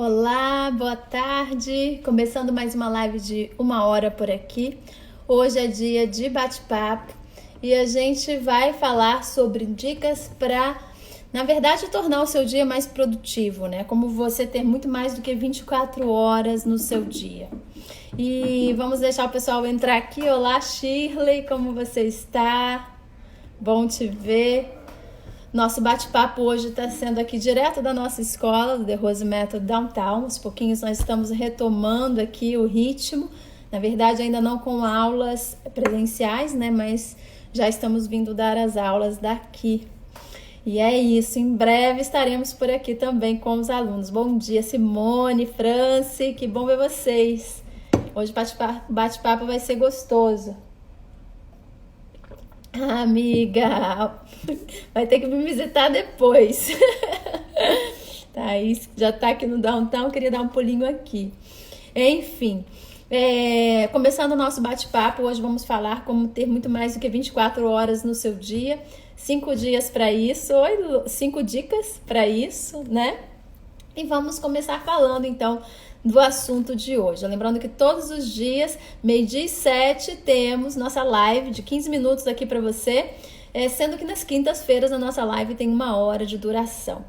Olá, boa tarde. Começando mais uma live de 1 hora por aqui. Hoje é dia de bate-papo e a gente vai falar sobre dicas para, na verdade, tornar o seu dia mais produtivo, né? Como você ter muito mais do que 24 horas no seu dia. E vamos deixar o pessoal entrar aqui. Olá, Shirley, como você está? Bom te ver. Nosso bate-papo hoje está sendo aqui direto da nossa escola, do The Rose Method Downtown. Aos pouquinhos nós estamos retomando aqui o ritmo. Na verdade, ainda não com aulas presenciais, né? Mas já estamos vindo dar as aulas daqui. E é isso, em breve estaremos por aqui também com os alunos. Bom dia, Simone, Franci, que bom ver vocês. Hoje o bate-papo vai ser gostoso. Amiga, vai ter que me visitar depois. Thaís já tá aqui no Downtown, queria dar um pulinho aqui. Enfim, começando o nosso bate-papo, hoje vamos falar como ter muito mais do que 24 horas no seu dia. 5 dias para isso, 5 dicas para isso, né? E vamos começar falando então do assunto de hoje. Lembrando que todos os dias, 12h07, temos nossa live de 15 minutos aqui para você, sendo que nas quintas-feiras a nossa live tem 1 hora de duração.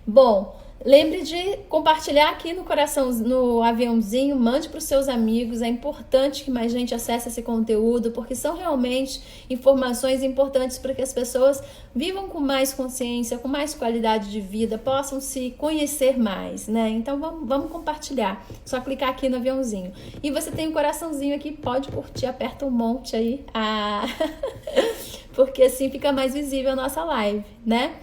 Bom, lembre de compartilhar aqui no coração, no aviãozinho, mande para os seus amigos. É importante que mais gente acesse esse conteúdo, porque são realmente informações importantes para que as pessoas vivam com mais consciência, com mais qualidade de vida, possam se conhecer mais, né? Então vamos compartilhar. Só clicar aqui no aviãozinho. E você tem um coraçãozinho aqui, pode curtir, aperta um monte aí, porque assim fica mais visível a nossa live, né?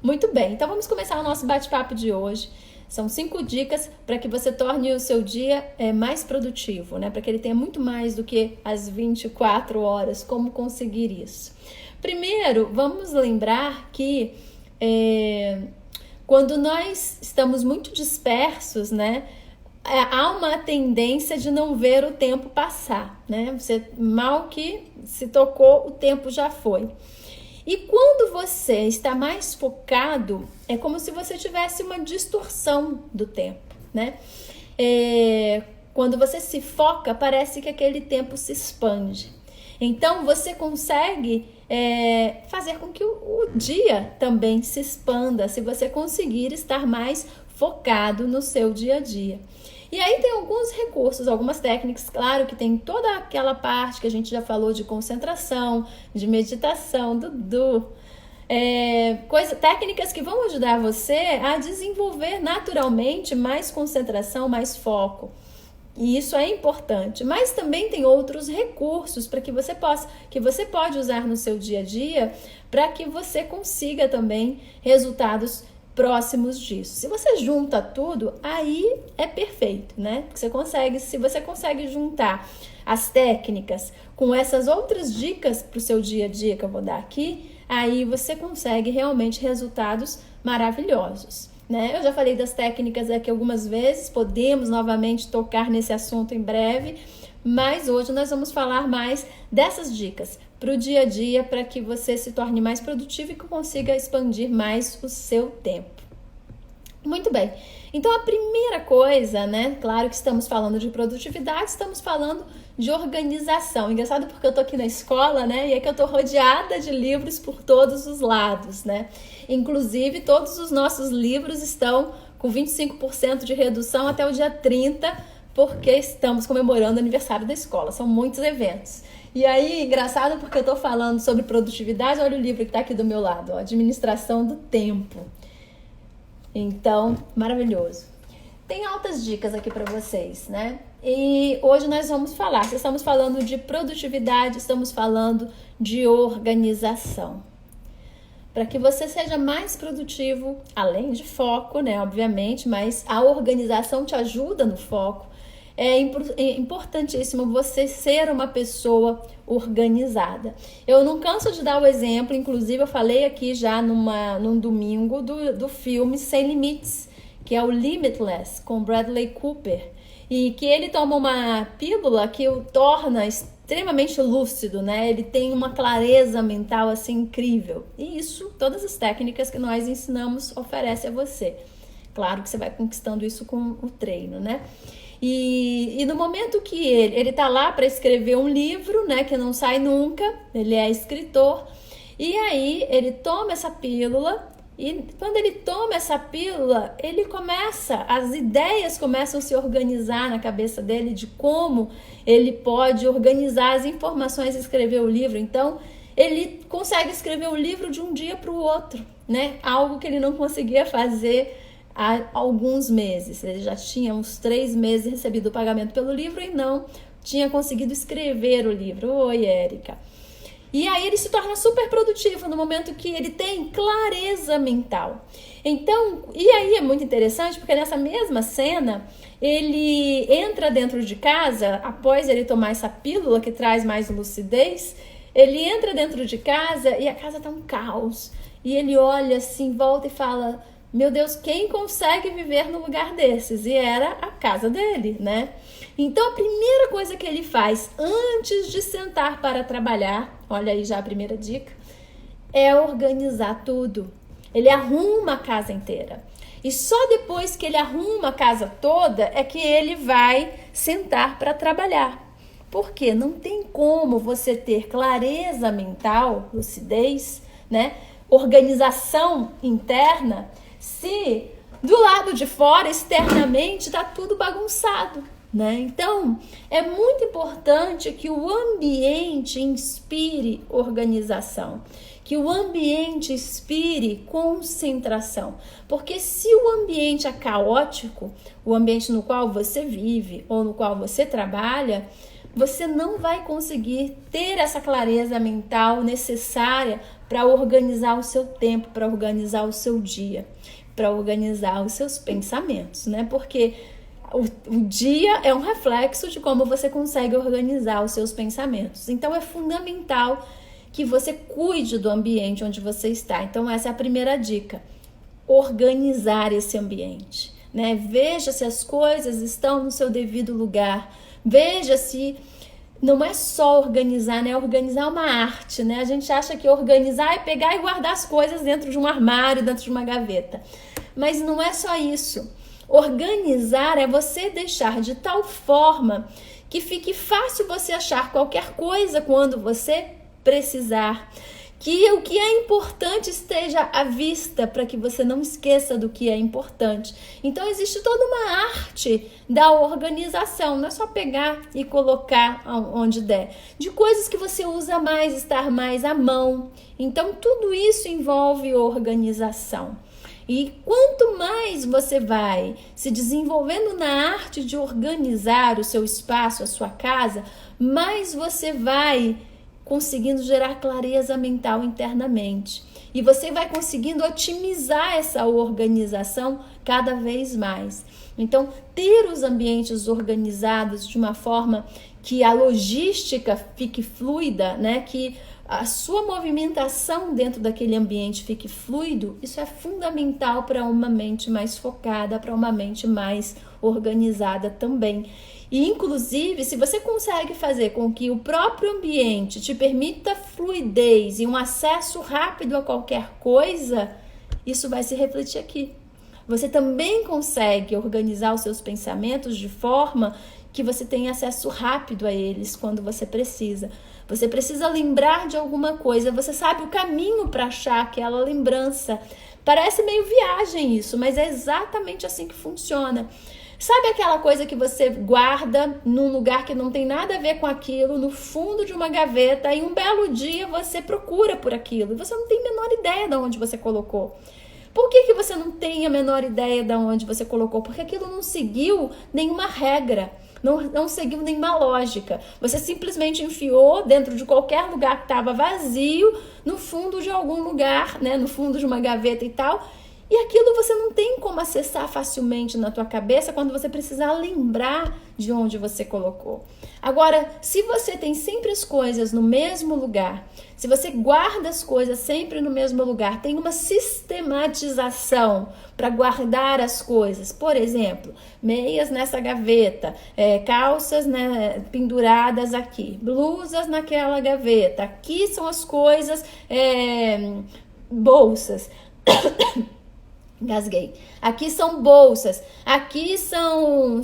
Muito bem, então vamos começar o nosso bate-papo de hoje. São 5 dicas para que você torne o seu dia mais produtivo, né? Para que ele tenha muito mais do que as 24 horas. Como conseguir isso? Primeiro, vamos lembrar que quando nós estamos muito dispersos, né? Há uma tendência de não ver o tempo passar, né? Você mal que se tocou, o tempo já foi. E quando você está mais focado, é como se você tivesse uma distorção do tempo, né? Quando você se foca, parece que aquele tempo se expande. Então, você consegue fazer com que o dia também se expanda, se você conseguir estar mais focado no seu dia a dia. E aí tem alguns recursos, algumas técnicas, claro que tem toda aquela parte que a gente já falou de concentração, de meditação, técnicas que vão ajudar você a desenvolver naturalmente mais concentração, mais foco. E isso é importante, mas também tem outros recursos para que você pode usar no seu dia a dia para que você consiga também resultados próximos disso. Se você junta tudo, aí é perfeito, né? Porque se você consegue juntar as técnicas com essas outras dicas para o seu dia a dia que eu vou dar aqui, aí você consegue realmente resultados maravilhosos, né? Eu já falei das técnicas aqui algumas vezes, podemos novamente tocar nesse assunto em breve, mas hoje nós vamos falar mais dessas dicas para o dia a dia, para que você se torne mais produtivo e que consiga expandir mais o seu tempo. Muito bem, então a primeira coisa, né, claro que estamos falando de produtividade, estamos falando de organização. Engraçado porque eu tô aqui na escola, né, e é que eu tô rodeada de livros por todos os lados, né. Inclusive, todos os nossos livros estão com 25% de redução até o dia 30, porque estamos comemorando o aniversário da escola, são muitos eventos. E aí, engraçado porque eu tô falando sobre produtividade, olha o livro que tá aqui do meu lado, ó, Administração do Tempo. Então, maravilhoso. Tem altas dicas aqui para vocês, né? E hoje nós vamos falar, se estamos falando de produtividade, estamos falando de organização. Para que você seja mais produtivo, além de foco, né, obviamente, mas a organização te ajuda no foco. É importantíssimo você ser uma pessoa organizada. Eu não canso de dar o exemplo, inclusive eu falei aqui já num domingo do filme Sem Limites, que é o Limitless, com Bradley Cooper, e que ele toma uma pílula que o torna extremamente lúcido, né? Ele tem uma clareza mental assim incrível. E isso, todas as técnicas que nós ensinamos oferecem a você. Claro que você vai conquistando isso com o treino, né? E no momento que ele tá lá para escrever um livro, né, que não sai nunca, ele é escritor, e aí ele toma essa pílula, e quando ele toma essa pílula, as ideias começam a se organizar na cabeça dele de como ele pode organizar as informações e escrever o livro. Então, ele consegue escrever o livro de um dia para o outro, né? Algo que ele não conseguia fazer há alguns meses. Ele já tinha uns 3 meses recebido o pagamento pelo livro e não tinha conseguido escrever o livro. Oi, Érica. E aí ele se torna super produtivo no momento que ele tem clareza mental. Então, e aí é muito interessante porque nessa mesma cena, ele entra dentro de casa, após ele tomar essa pílula que traz mais lucidez, ele entra dentro de casa e a casa tá um caos. E ele olha assim, volta e fala: meu Deus, quem consegue viver no lugar desses? E era a casa dele, né? Então, a primeira coisa que ele faz antes de sentar para trabalhar, olha aí já a primeira dica, é organizar tudo. Ele arruma a casa inteira. E só depois que ele arruma a casa toda é que ele vai sentar para trabalhar. Por quê? Não tem como você ter clareza mental, lucidez, né? Organização interna, se do lado de fora, externamente, está tudo bagunçado, né? Então, é muito importante que o ambiente inspire organização, que o ambiente inspire concentração, porque se o ambiente é caótico, o ambiente no qual você vive ou no qual você trabalha, você não vai conseguir ter essa clareza mental necessária para organizar o seu tempo, para organizar o seu dia, para organizar os seus pensamentos, né? Porque o dia é um reflexo de como você consegue organizar os seus pensamentos. Então, é fundamental que você cuide do ambiente onde você está. Então, essa é a primeira dica. Organizar esse ambiente, né? Veja se as coisas estão no seu devido lugar. Veja se não é só organizar, né? Organizar é uma arte, né? A gente acha que organizar é pegar e guardar as coisas dentro de um armário, dentro de uma gaveta. Mas não é só isso. Organizar é você deixar de tal forma que fique fácil você achar qualquer coisa quando você precisar. Que o que é importante esteja à vista para que você não esqueça do que é importante. Então, existe toda uma arte da organização. Não é só pegar e colocar onde der. De coisas que você usa mais, estar mais à mão. Então, tudo isso envolve organização. E quanto mais você vai se desenvolvendo na arte de organizar o seu espaço, a sua casa, mais você vai conseguindo gerar clareza mental internamente. E você vai conseguindo otimizar essa organização cada vez mais. Então, ter os ambientes organizados de uma forma que a logística fique fluida, né? Que a sua movimentação dentro daquele ambiente fique fluido, isso é fundamental para uma mente mais focada, para uma mente mais organizada também. E, inclusive, se você consegue fazer com que o próprio ambiente te permita fluidez e um acesso rápido a qualquer coisa, isso vai se refletir aqui. Você também consegue organizar os seus pensamentos de forma que você tenha acesso rápido a eles quando você precisa. Você precisa lembrar de alguma coisa, você sabe o caminho para achar aquela lembrança. Parece meio viagem isso, mas é exatamente assim que funciona. Sabe aquela coisa que você guarda num lugar que não tem nada a ver com aquilo, no fundo de uma gaveta, e um belo dia você procura por aquilo e você não tem a menor ideia de onde você colocou. Por que você não tem a menor ideia de onde você colocou? Porque aquilo não seguiu nenhuma regra. Não seguiu nenhuma lógica. Você simplesmente enfiou dentro de qualquer lugar que estava vazio, no fundo de algum lugar, né? No fundo de uma gaveta e tal. E aquilo você não tem como acessar facilmente na tua cabeça quando você precisar lembrar de onde você colocou. Agora, se você tem sempre as coisas no mesmo lugar, se você guarda as coisas sempre no mesmo lugar, tem uma sistematização para guardar as coisas. Por exemplo, meias nessa gaveta, calças, né, penduradas aqui, blusas naquela gaveta. Aqui são as coisas, bolsas. Engasguei. Aqui são bolsas, aqui são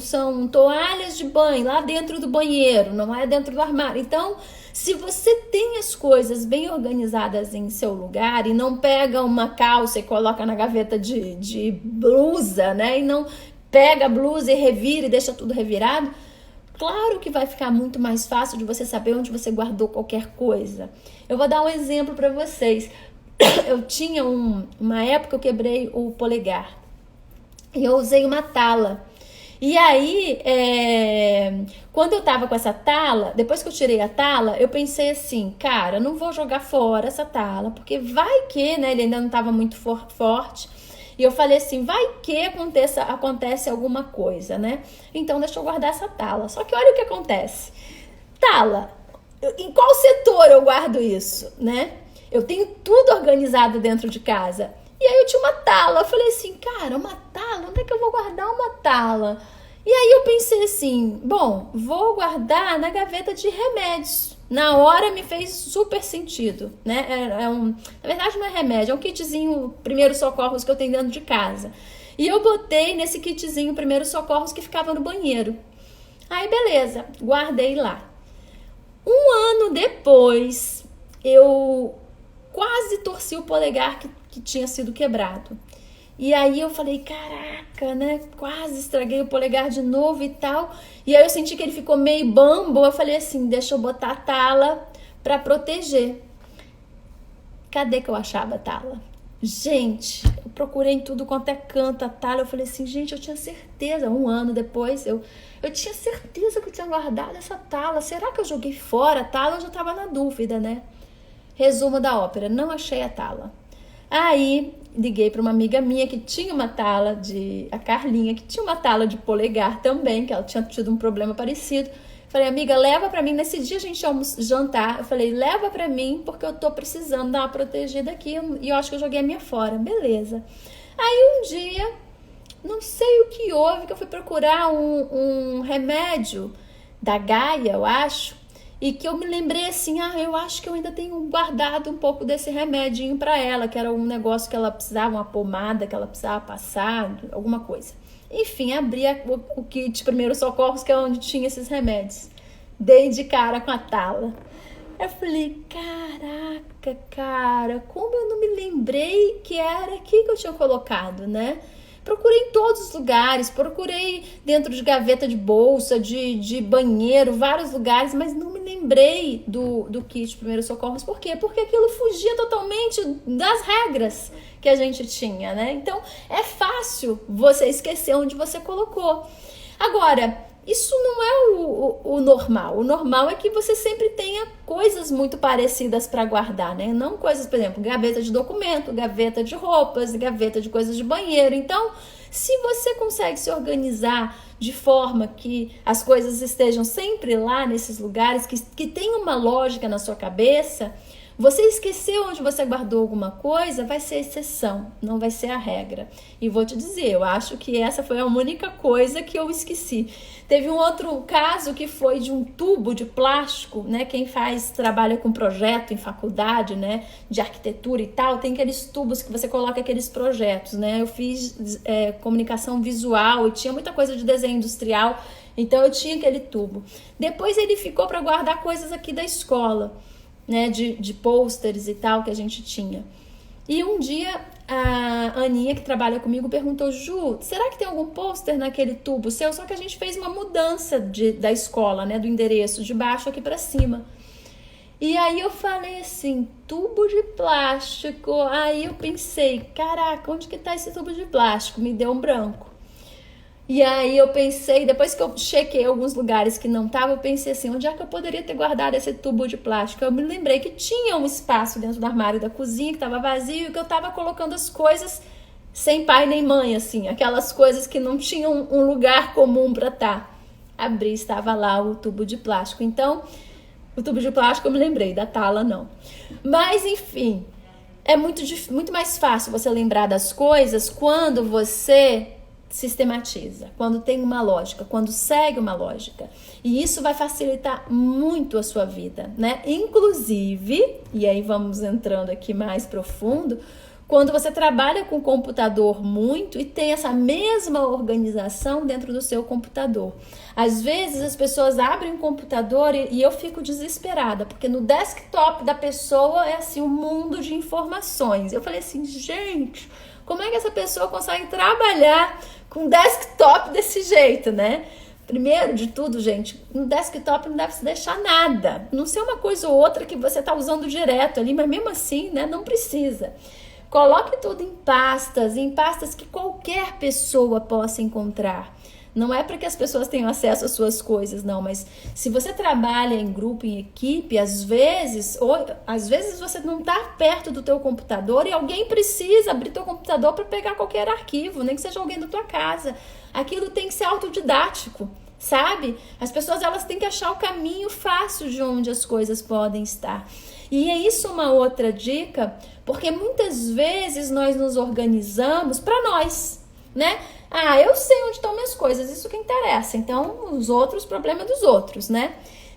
toalhas de banho, lá dentro do banheiro, não é dentro do armário. Então, se você tem as coisas bem organizadas em seu lugar e não pega uma calça e coloca na gaveta de blusa, né? E não pega a blusa e revira e deixa tudo revirado, claro que vai ficar muito mais fácil de você saber onde você guardou qualquer coisa. Eu vou dar um exemplo para vocês. Eu tinha uma época que eu quebrei o polegar e eu usei uma tala. E aí, quando eu tava com essa tala, depois que eu tirei a tala, eu pensei assim, cara, não vou jogar fora essa tala, porque vai que, né, ele ainda não tava muito forte. E eu falei assim, vai que acontece alguma coisa, né? Então deixa eu guardar essa tala. Só que olha o que acontece. Tala, em qual setor eu guardo isso, né? Eu tenho tudo organizado dentro de casa. E aí eu tinha uma tala. Eu falei assim, cara, uma tala? Onde é que eu vou guardar uma tala? E aí eu pensei assim, bom, vou guardar na gaveta de remédios. Na hora me fez super sentido, né? Na verdade não é remédio, é um kitzinho primeiros socorros que eu tenho dentro de casa. E eu botei nesse kitzinho primeiros socorros que ficava no banheiro. Aí beleza, guardei lá. Um ano depois, eu quase torci o polegar que tinha sido quebrado. E aí eu falei, caraca, né? Quase estraguei o polegar de novo e tal. E aí eu senti que ele ficou meio bambo. Eu falei assim, deixa eu botar a tala pra proteger. Cadê que eu achava a tala? Gente, eu procurei em tudo quanto é canto a tala. Eu falei assim, gente, eu tinha certeza. Um ano depois, eu tinha certeza que eu tinha guardado essa tala. Será que eu joguei fora a tala? Eu já tava na dúvida, né? Resumo da ópera, não achei a tala. Aí liguei para uma amiga minha que tinha uma tala a Carlinha, que tinha uma tala de polegar também, que ela tinha tido um problema parecido. Falei, amiga, leva para mim, nesse dia a gente ia jantar, eu falei, leva para mim, porque eu tô precisando dar uma protegida aqui, e eu acho que eu joguei a minha fora, beleza. Aí um dia, não sei o que houve, que eu fui procurar um remédio da Gaia, eu acho, e que eu me lembrei assim, eu acho que eu ainda tenho guardado um pouco desse remedinho para ela, que era um negócio que ela precisava, uma pomada que ela precisava passar, alguma coisa. Enfim, abri o kit primeiros socorros, que é onde tinha esses remédios. Dei de cara com a tala. Eu falei, caraca, cara, como eu não me lembrei que era aqui que eu tinha colocado, né? Procurei em todos os lugares, procurei dentro de gaveta de bolsa, de banheiro, vários lugares, mas não me lembrei do kit primeiros socorros. Por quê? Porque aquilo fugia totalmente das regras que a gente tinha, né? Então, é fácil você esquecer onde você colocou. Agora, isso não é o normal. O normal é que você sempre tenha coisas muito parecidas para guardar, né? Não coisas, por exemplo, gaveta de documento, gaveta de roupas, gaveta de coisas de banheiro. Então, se você consegue se organizar de forma que as coisas estejam sempre lá nesses lugares, que tem uma lógica na sua cabeça, você esqueceu onde você guardou alguma coisa, vai ser exceção, não vai ser a regra. E vou te dizer, eu acho que essa foi a única coisa que eu esqueci. Teve um outro caso que foi de um tubo de plástico, né? Quem trabalha com projeto em faculdade, né? De arquitetura e tal, tem aqueles tubos que você coloca aqueles projetos, né? Eu fiz comunicação visual e tinha muita coisa de desenho industrial, então eu tinha aquele tubo. Depois ele ficou para guardar coisas aqui da escola, né, de pôsteres e tal que a gente tinha. E um dia a Aninha, que trabalha comigo, perguntou, Ju, será que tem algum pôster naquele tubo seu? Só que a gente fez uma mudança da escola, né, do endereço de baixo aqui para cima. E aí eu falei assim, tubo de plástico. Aí eu pensei, caraca, onde que tá esse tubo de plástico? Me deu um branco. E aí eu pensei, depois que eu chequei alguns lugares que não tava, eu pensei assim, onde é que eu poderia ter guardado esse tubo de plástico? Eu me lembrei que tinha um espaço dentro do armário da cozinha que tava vazio e que eu tava colocando as coisas sem pai nem mãe, assim, aquelas coisas que não tinham um lugar comum para estar. Abri, estava lá o tubo de plástico. Então, o tubo de plástico eu me lembrei, da tala não. Mas, enfim, é muito mais fácil você lembrar das coisas quando você sistematiza, quando tem uma lógica, quando segue uma lógica. E isso vai facilitar muito a sua vida, né? Inclusive, e aí vamos entrando aqui mais profundo, quando você trabalha com o computador muito e tem essa mesma organização dentro do seu computador. Às vezes as pessoas abrem o computador e eu fico desesperada, porque no desktop da pessoa é assim um mundo de informações. Eu falei assim, gente, como é que essa pessoa consegue trabalhar com desktop desse jeito, né? Primeiro de tudo, gente, no desktop não deve se deixar nada. Não ser uma coisa ou outra que você está usando direto ali, mas mesmo assim, né, não precisa. Coloque tudo em pastas que qualquer pessoa possa encontrar. Não é para que as pessoas tenham acesso às suas coisas, não, mas se você trabalha em grupo, em equipe, às vezes você não está perto do teu computador e alguém precisa abrir teu computador para pegar qualquer arquivo, nem que seja alguém da tua casa. Aquilo tem que ser autodidático, sabe? As pessoas elas têm que achar o caminho fácil de onde as coisas podem estar. E é isso uma outra dica, porque muitas vezes nós nos organizamos para nós, né? Ah, eu sei onde estão minhas coisas, isso que interessa. Então, os outros, problema dos outros, né?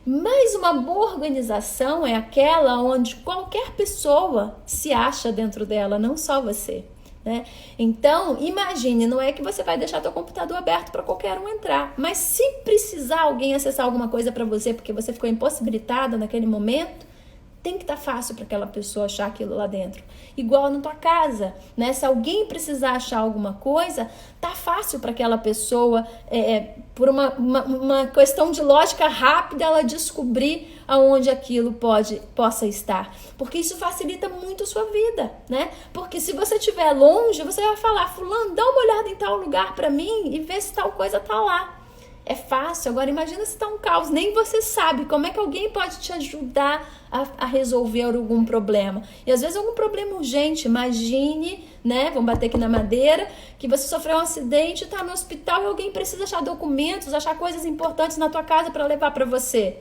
Mas uma boa organização é aquela onde qualquer pessoa se acha dentro dela, não só você, né? Então, imagine, não é que você vai deixar teu computador aberto para qualquer um entrar, mas se precisar alguém acessar alguma coisa para você porque você ficou impossibilitada naquele momento, tem que estar fácil para aquela pessoa achar aquilo lá dentro. Igual na tua casa, né? Se alguém precisar achar alguma coisa, tá fácil para aquela pessoa, por uma questão de lógica rápida, ela descobrir aonde aquilo possa estar. Porque isso facilita muito a sua vida, né? Porque se você estiver longe, você vai falar, fulano, dá uma olhada em tal lugar para mim e vê se tal coisa tá lá. É fácil. Agora imagina se está um caos, nem você sabe como é que alguém pode te ajudar a resolver algum problema. E às vezes algum problema urgente, imagine, né, vamos bater aqui na madeira, que você sofreu um acidente, está no hospital e alguém precisa achar documentos, achar coisas importantes na tua casa para levar para você.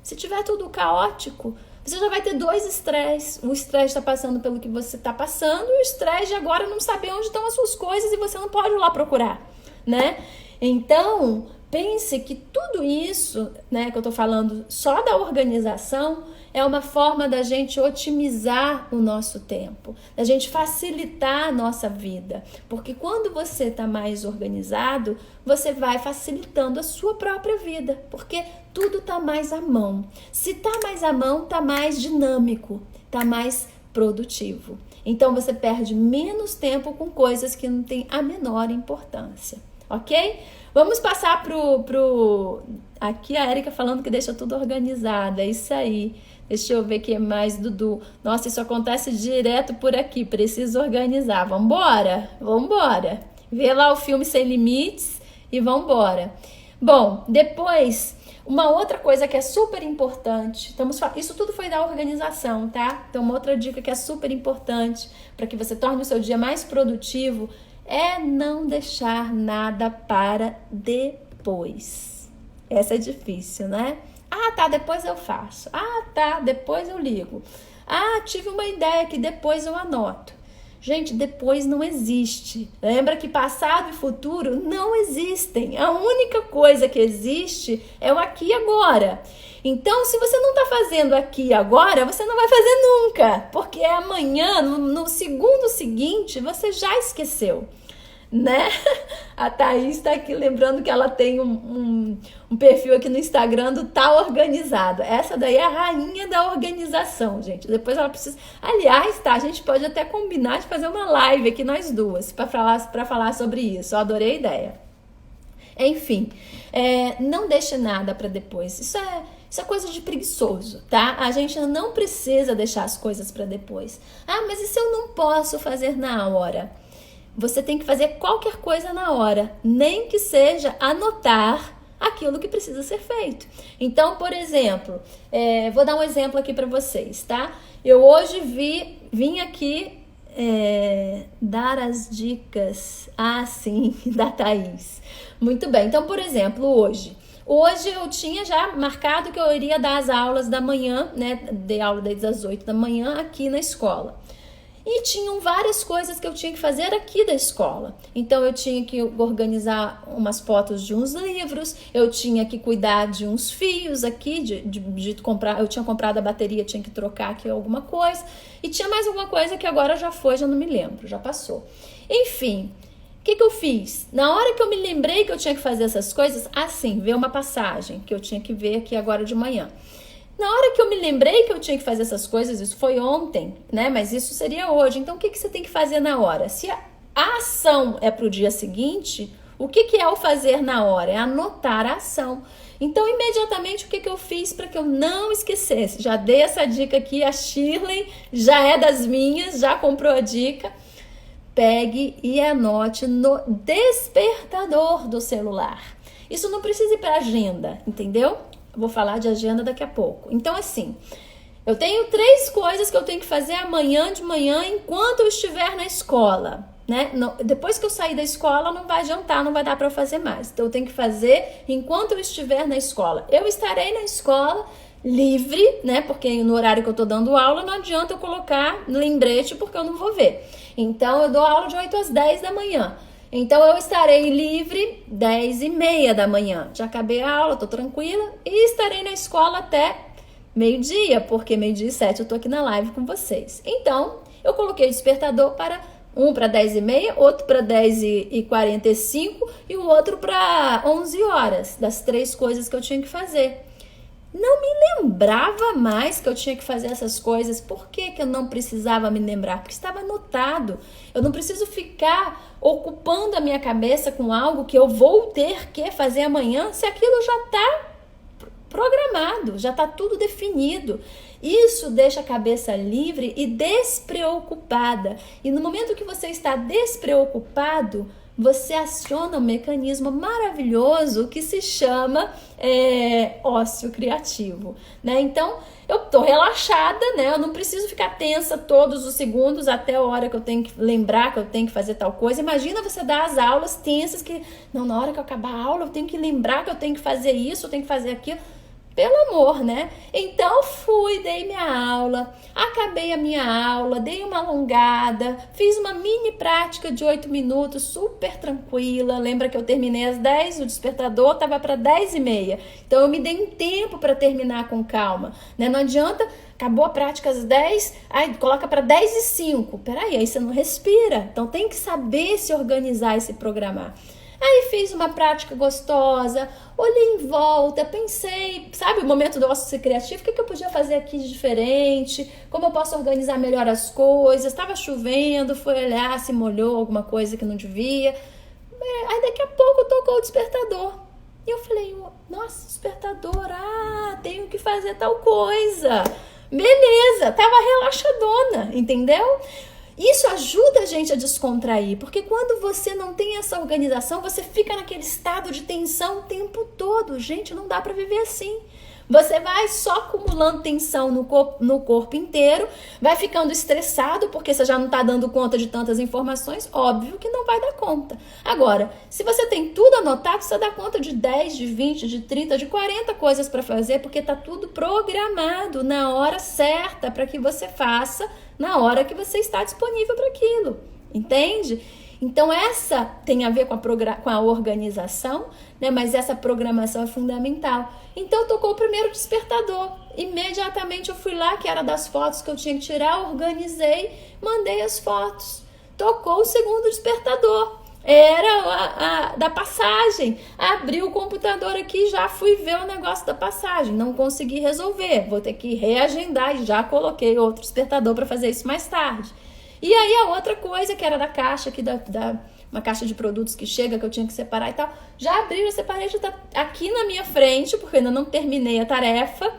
Se tiver tudo caótico, você já vai ter dois estresses. O estresse está passando pelo que você está passando e o estresse de agora não saber onde estão as suas coisas e você não pode ir lá procurar, né? Então, pense que tudo isso, né, que eu estou falando só da organização, é uma forma da gente otimizar o nosso tempo, da gente facilitar a nossa vida. Porque quando você está mais organizado, você vai facilitando a sua própria vida, porque tudo está mais à mão. Se está mais à mão, está mais dinâmico, está mais produtivo. Então você perde menos tempo com coisas que não têm a menor importância. Ok? Vamos passar pro... Aqui a Érica falando que deixa tudo organizado. É isso aí. Deixa eu ver o que mais, Dudu. Nossa, isso acontece direto por aqui. Preciso organizar. Vambora? Vambora. Vê lá o filme Sem Limites e vambora. Bom, depois, uma outra coisa que é super importante. Isso tudo foi da organização, tá? Então, uma outra dica que é super importante para que você torne o seu dia mais produtivo é não deixar nada para depois. Essa é difícil, né? Ah, tá, depois eu faço. Ah, tá, depois eu ligo. Ah, tive uma ideia que depois eu anoto. Gente, depois não existe. Lembra que passado e futuro não existem. A única coisa que existe é o aqui e agora. Então, se você não está fazendo aqui e agora, você não vai fazer nunca. Porque amanhã, no segundo seguinte, você já esqueceu, né? A Thaís está aqui lembrando que ela tem um perfil aqui no Instagram do Tá Organizado. Essa daí é a rainha da organização, gente. Depois ela precisa... Aliás, tá, a gente pode até combinar de fazer uma live aqui nós duas para falar sobre isso. Eu adorei a ideia. Enfim, não deixe nada para depois. Isso é coisa de preguiçoso, tá? A gente não precisa deixar as coisas para depois. Ah, mas e se eu não posso fazer na hora? Você tem que fazer qualquer coisa na hora, nem que seja anotar aquilo que precisa ser feito. Então, por exemplo, vou dar um exemplo aqui para vocês, tá? Eu hoje vim aqui dar as dicas, sim, da Thaís. Muito bem, então, por exemplo, hoje eu tinha já marcado que eu iria dar as aulas da manhã, né? Dei aula desde as 8 da manhã aqui na escola. E tinham várias coisas que eu tinha que fazer aqui da escola. Então eu tinha que organizar umas fotos de uns livros, eu tinha que cuidar de uns fios aqui, de comprar, eu tinha comprado a bateria, tinha que trocar aqui alguma coisa. E tinha mais alguma coisa que agora já foi, já não me lembro, já passou. Enfim, o que eu fiz? Na hora que eu me lembrei que eu tinha que fazer essas coisas, assim, ver uma passagem que eu tinha que ver aqui agora de manhã. Na hora que eu me lembrei que eu tinha que fazer essas coisas, isso foi ontem, né? Mas isso seria hoje. Então, o que você tem que fazer na hora? Se a ação é para o dia seguinte, o que é o fazer na hora? É anotar a ação. Então, imediatamente, o que eu fiz para que eu não esquecesse? Já dei essa dica aqui, a Shirley já é das minhas, já comprou a dica. Pegue e anote no despertador do celular. Isso não precisa ir para agenda, entendeu? Vou falar de agenda daqui a pouco. Então, assim, eu tenho 3 coisas que eu tenho que fazer amanhã de manhã enquanto eu estiver na escola, né? Não, depois que eu sair da escola, não vai adiantar, não vai dar para eu fazer mais. Então, eu tenho que fazer enquanto eu estiver na escola. Eu estarei na escola livre, né? Porque no horário que eu tô dando aula, não adianta eu colocar lembrete, porque eu não vou ver. Então, eu dou aula de 8 às 10 da manhã. Então, eu estarei livre 10h30 da manhã. Já acabei a aula, tô tranquila. E estarei na escola até meio-dia, porque 12h07 eu tô aqui na live com vocês. Então, eu coloquei o despertador para um para 10h30, outro para 10h45 e o outro para 11 horas, das 3 coisas que eu tinha que fazer. Não me lembrava mais que eu tinha que fazer essas coisas. Por que eu não precisava me lembrar? Porque estava anotado. Eu não preciso ficar ocupando a minha cabeça com algo que eu vou ter que fazer amanhã, se aquilo já está programado, já está tudo definido. Isso deixa a cabeça livre e despreocupada. E no momento que você está despreocupado, você aciona um mecanismo maravilhoso que se chama ócio criativo, né? Então, eu tô relaxada, né? Eu não preciso ficar tensa todos os segundos até a hora que eu tenho que lembrar que eu tenho que fazer tal coisa. Imagina você dar as aulas tensas que, não, na hora que eu acabar a aula eu tenho que lembrar que eu tenho que fazer isso, eu tenho que fazer aquilo. Pelo amor, né? Então dei minha aula, acabei a minha aula, dei uma alongada, fiz uma mini prática de 8 minutos, super tranquila. Lembra que eu terminei às 10, o despertador estava para 10h30. Então eu me dei um tempo para terminar com calma, né? Não adianta, acabou a prática às 10, aí coloca para 10h05. Peraí, aí você não respira. Então tem que saber se organizar e se programar. Aí fiz uma prática gostosa, olhei em volta, pensei, sabe, o momento do ócio criativo, o que eu podia fazer aqui de diferente, como eu posso organizar melhor as coisas, estava chovendo, fui olhar se molhou alguma coisa que não devia, aí daqui a pouco tocou o despertador, e eu falei, nossa, despertador, tenho que fazer tal coisa, beleza, tava relaxadona, entendeu? Isso ajuda a gente a descontrair, porque quando você não tem essa organização, você fica naquele estado de tensão o tempo todo. Gente, não dá para viver assim. Você vai só acumulando tensão no corpo inteiro, vai ficando estressado porque você já não está dando conta de tantas informações, óbvio que não vai dar conta. Agora, se você tem tudo anotado, você dá conta de 10, de 20, de 30, de 40 coisas para fazer, porque está tudo programado na hora certa para que você faça na hora que você está disponível para aquilo, entende? Então essa tem a ver com a organização, né? Mas essa programação é fundamental. Então tocou o primeiro despertador, imediatamente eu fui lá, que era das fotos que eu tinha que tirar, organizei, mandei as fotos. Tocou o segundo despertador, era da passagem, abri o computador aqui, já fui ver o negócio da passagem, não consegui resolver, vou ter que reagendar e já coloquei outro despertador para fazer isso mais tarde. E aí a outra coisa que era da caixa aqui, uma caixa de produtos que chega, que eu tinha que separar e tal, já abri, já separei, já tá aqui na minha frente, porque eu ainda não terminei a tarefa,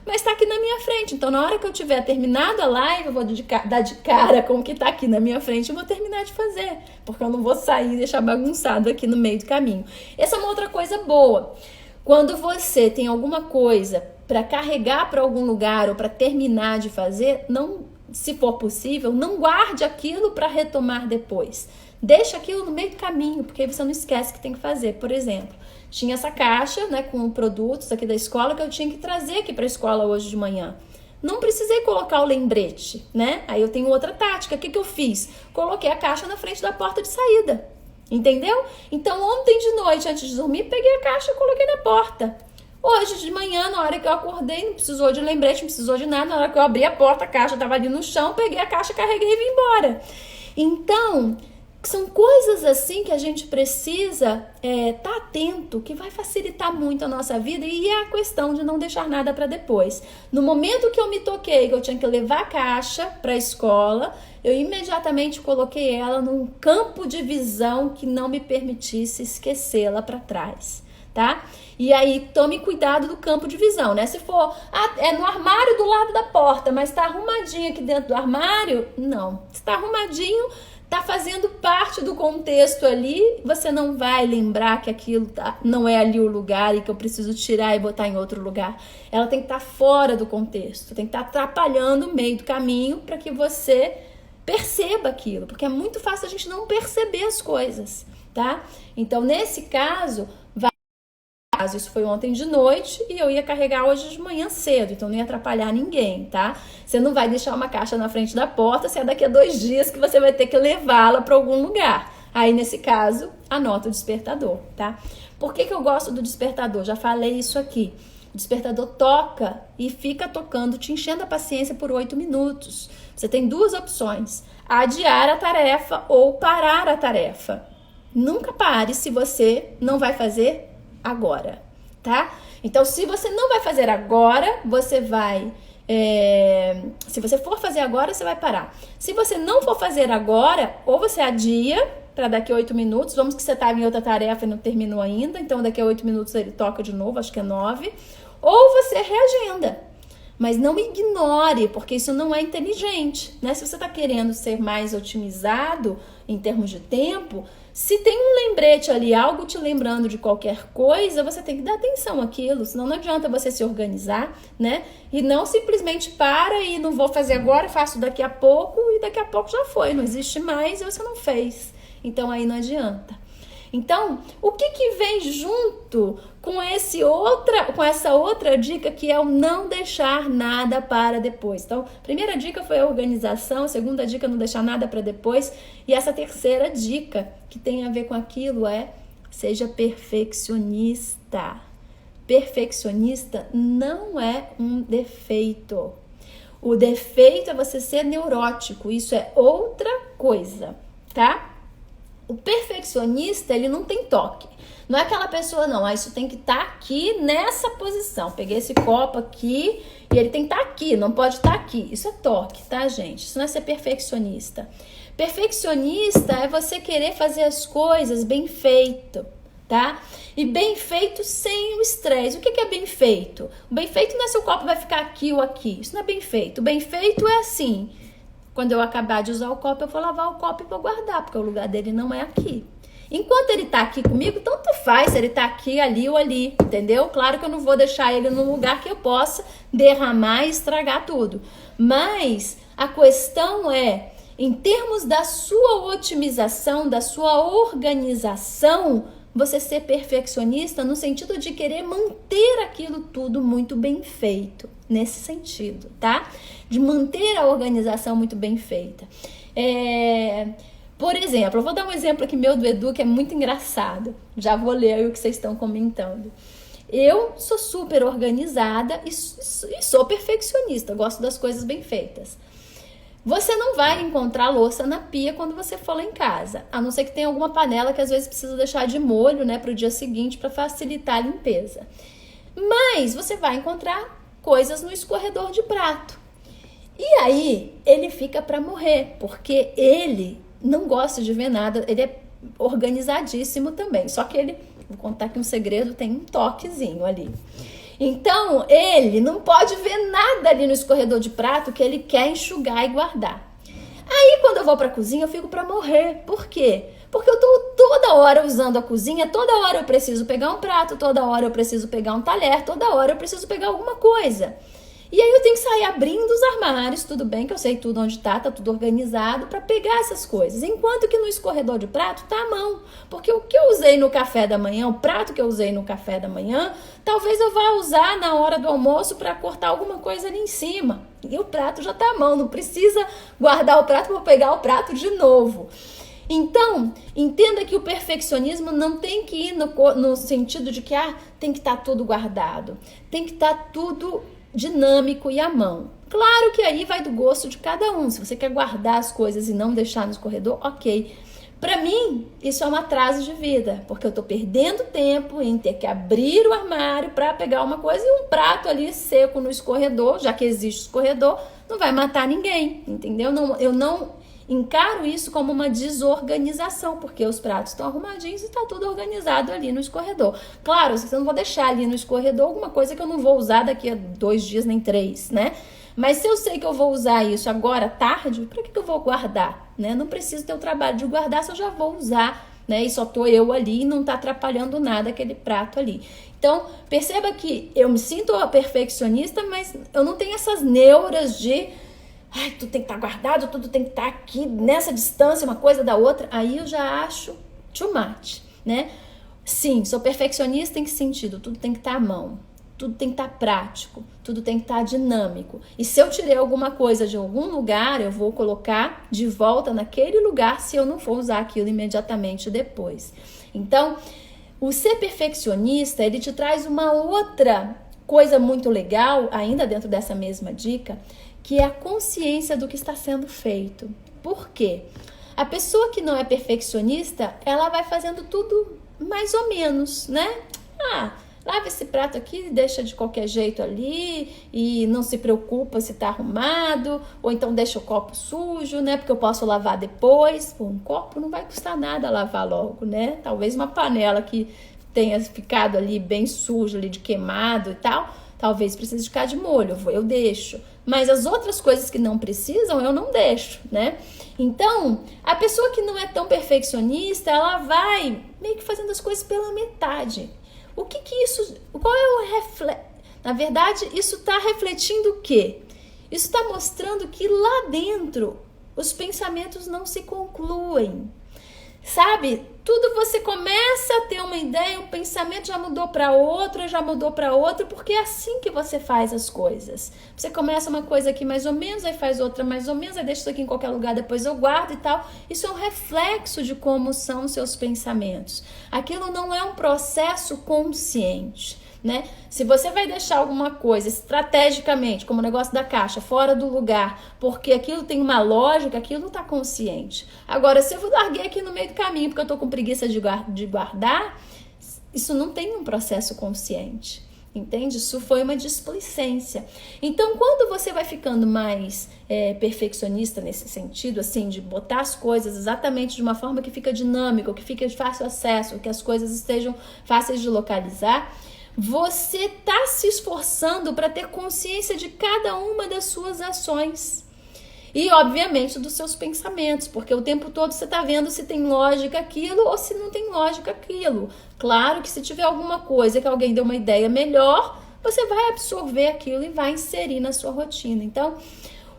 mas tá aqui na minha frente. Então, na hora que eu tiver terminado a live, eu vou dar de cara com o que tá aqui na minha frente, eu vou terminar de fazer, porque eu não vou sair e deixar bagunçado aqui no meio do caminho. Essa é uma outra coisa boa. Quando você tem alguma coisa para carregar para algum lugar ou para terminar de fazer, não, se for possível, não guarde aquilo para retomar depois. Deixa aquilo no meio do caminho, porque aí você não esquece que tem que fazer. Por exemplo, tinha essa caixa, né, com produtos aqui da escola que eu tinha que trazer aqui para a escola hoje de manhã. não precisei colocar o lembrete, né? Aí eu tenho outra tática. O que eu fiz? Coloquei a caixa na frente da porta de saída. Entendeu? Então, ontem de noite, antes de dormir, peguei a caixa e coloquei na porta. Hoje de manhã, na hora que eu acordei, não precisou de lembrete, não precisou de nada. Na hora que eu abri a porta, a caixa estava ali no chão, peguei a caixa, carreguei e vim embora. Então, são coisas assim que a gente precisa tá atento, que vai facilitar muito a nossa vida, e é a questão de não deixar nada para depois. No momento que eu me toquei, que eu tinha que levar a caixa para a escola, eu imediatamente coloquei ela num campo de visão que não me permitisse esquecê-la para trás, tá? E aí, tome cuidado do campo de visão, né? Se for, é no armário do lado da porta, mas tá arrumadinho aqui dentro do armário, não. Se tá arrumadinho, tá fazendo parte do contexto ali, você não vai lembrar que aquilo não é ali o lugar e que eu preciso tirar e botar em outro lugar. Ela tem que estar fora do contexto, tem que estar atrapalhando o meio do caminho para que você perceba aquilo, porque é muito fácil a gente não perceber as coisas, tá? Então, nesse caso, isso foi ontem de noite e eu ia carregar hoje de manhã cedo, então não ia atrapalhar ninguém, tá? Você não vai deixar uma caixa na frente da porta se é daqui a 2 dias que você vai ter que levá-la para algum lugar. Aí, nesse caso, anota o despertador, tá? Por que eu gosto do despertador? Já falei isso aqui. O despertador toca e fica tocando, te enchendo a paciência por 8 minutos. Você tem 2 opções: adiar a tarefa ou parar a tarefa. Nunca pare se você não vai fazer agora, tá? Então, se você não vai fazer agora, você vai... se você for fazer agora, você vai parar. Se você não for fazer agora, ou você adia para daqui a 8 minutos, vamos que você estava em outra tarefa e não terminou ainda, então daqui a 8 minutos ele toca de novo, acho que é 9, ou você reagenda. Mas não ignore, porque isso não é inteligente, né? Se você está querendo ser mais otimizado em termos de tempo, se tem um lembrete ali, algo te lembrando de qualquer coisa, você tem que dar atenção àquilo, senão não adianta você se organizar, né? E não simplesmente para e não vou fazer agora, faço daqui a pouco e daqui a pouco já foi, não existe mais e você não fez. Então aí não adianta. Então, o que vem junto com essa outra dica, que é o não deixar nada para depois? Então, a primeira dica foi a organização, a segunda dica é não deixar nada para depois, e essa terceira dica, que tem a ver com aquilo, seja perfeccionista. Perfeccionista não é um defeito. O defeito é você ser neurótico, isso é outra coisa, tá? O perfeccionista, ele não tem toque. Não é aquela pessoa, não, isso tem que estar aqui nessa posição. Peguei esse copo aqui e ele tem que estar aqui, não pode estar aqui. Isso é toque, tá, gente? Isso não é ser perfeccionista. Perfeccionista é você querer fazer as coisas bem feito, tá? E bem feito sem o estresse. O que é bem feito? O bem feito não é se o copo vai ficar aqui ou aqui. Isso não é bem feito. O bem feito é assim: quando eu acabar de usar o copo, eu vou lavar o copo e vou guardar, porque o lugar dele não é aqui. Enquanto ele tá aqui comigo, tanto faz se ele tá aqui, ali ou ali, entendeu? Claro que eu não vou deixar ele num lugar que eu possa derramar e estragar tudo. Mas a questão é, em termos da sua otimização, da sua organização, você ser perfeccionista no sentido de querer manter aquilo tudo muito bem feito, nesse sentido, tá? De manter a organização muito bem feita. Por exemplo, eu vou dar um exemplo aqui meu do Edu, que é muito engraçado. Já vou ler aí o que vocês estão comentando. Eu sou super organizada e sou perfeccionista, gosto das coisas bem feitas. Você não vai encontrar louça na pia quando você for lá em casa, a não ser que tenha alguma panela que às vezes precisa deixar de molho, né, para o dia seguinte, para facilitar a limpeza. Mas você vai encontrar coisas no escorredor de prato. E aí ele fica para morrer, porque ele não gosta de ver nada, ele é organizadíssimo também, só que ele, vou contar aqui um segredo, tem um toquezinho ali. Então, ele não pode ver nada ali no escorredor de prato que ele quer enxugar e guardar. Aí, quando eu vou para a cozinha, eu fico para morrer. Por quê? Porque eu tô toda hora usando a cozinha, toda hora eu preciso pegar um prato, toda hora eu preciso pegar um talher, toda hora eu preciso pegar alguma coisa. E aí eu tenho que sair abrindo os armários, tudo bem que eu sei tudo onde tá tudo organizado para pegar essas coisas. Enquanto que no escorredor de prato tá à mão. Porque o que eu usei no café da manhã, o prato que eu usei no café da manhã, talvez eu vá usar na hora do almoço para cortar alguma coisa ali em cima. E o prato já tá à mão, não precisa guardar o prato para pegar o prato de novo. Então, entenda que o perfeccionismo não tem que ir no sentido de que tem que estar tudo guardado. Tem que estar tudo dinâmico e à mão. Claro que aí vai do gosto de cada um. Se você quer guardar as coisas e não deixar no escorredor, ok. Para mim, isso é um atraso de vida, porque eu tô perdendo tempo em ter que abrir o armário para pegar uma coisa e um prato ali seco no escorredor, já que existe escorredor, não vai matar ninguém, entendeu? Eu não encaro isso como uma desorganização, porque os pratos estão arrumadinhos e está tudo organizado ali no escorredor. Claro, eu não vou deixar ali no escorredor alguma coisa que eu não vou usar daqui a 2 dias nem 3, né? Mas se eu sei que eu vou usar isso agora à tarde, para que eu vou guardar? Né? Não preciso ter o trabalho de guardar se eu já vou usar, né? E só tô eu ali e não está atrapalhando nada aquele prato ali. Então, perceba que eu me sinto perfeccionista, mas eu não tenho essas neuras de tudo tem que estar guardado, tudo tem que estar aqui nessa distância, uma coisa da outra. Aí eu já acho too much, né? Sim, sou perfeccionista em que sentido? Tudo tem que estar à mão, tudo tem que estar prático, tudo tem que estar dinâmico. E se eu tirei alguma coisa de algum lugar, eu vou colocar de volta naquele lugar se eu não for usar aquilo imediatamente depois. Então, o ser perfeccionista, ele te traz uma outra coisa muito legal, ainda dentro dessa mesma dica, que é a consciência do que está sendo feito. Por quê? A pessoa que não é perfeccionista, ela vai fazendo tudo mais ou menos, né? Lava esse prato aqui, deixa de qualquer jeito ali e não se preocupa se tá arrumado, ou então deixa o copo sujo, né? Porque eu posso lavar depois. Um copo não vai custar nada lavar logo, né? Talvez uma panela que tenha ficado ali bem suja, ali de queimado e tal, talvez precise ficar de molho, eu deixo. Mas as outras coisas que não precisam, eu não deixo, né? Então, a pessoa que não é tão perfeccionista, ela vai meio que fazendo as coisas pela metade. O que isso... Qual é o reflexo? Na verdade, isso está refletindo o quê? Isso está mostrando que lá dentro os pensamentos não se concluem. Sabe? Tudo você começa a ter uma ideia, o pensamento já mudou para outra, porque é assim que você faz as coisas. Você começa uma coisa aqui mais ou menos, aí faz outra mais ou menos, aí deixa isso aqui em qualquer lugar, depois eu guardo e tal. Isso é um reflexo de como são os seus pensamentos. Aquilo não é um processo consciente, né? Se você vai deixar alguma coisa estrategicamente, como o negócio da caixa, fora do lugar, porque aquilo tem uma lógica, aquilo está consciente. Agora, se eu larguei aqui no meio do caminho porque eu tô com preguiça de guardar, isso não tem um processo consciente, entende? Isso foi uma displicência. Então, quando você vai ficando mais perfeccionista nesse sentido, assim, de botar as coisas exatamente de uma forma que fica dinâmica, que fica de fácil acesso, que as coisas estejam fáceis de localizar, você está se esforçando para ter consciência de cada uma das suas ações. E, obviamente, dos seus pensamentos, porque o tempo todo você está vendo se tem lógica aquilo ou se não tem lógica aquilo. Claro que se tiver alguma coisa que alguém deu uma ideia melhor, você vai absorver aquilo e vai inserir na sua rotina. Então,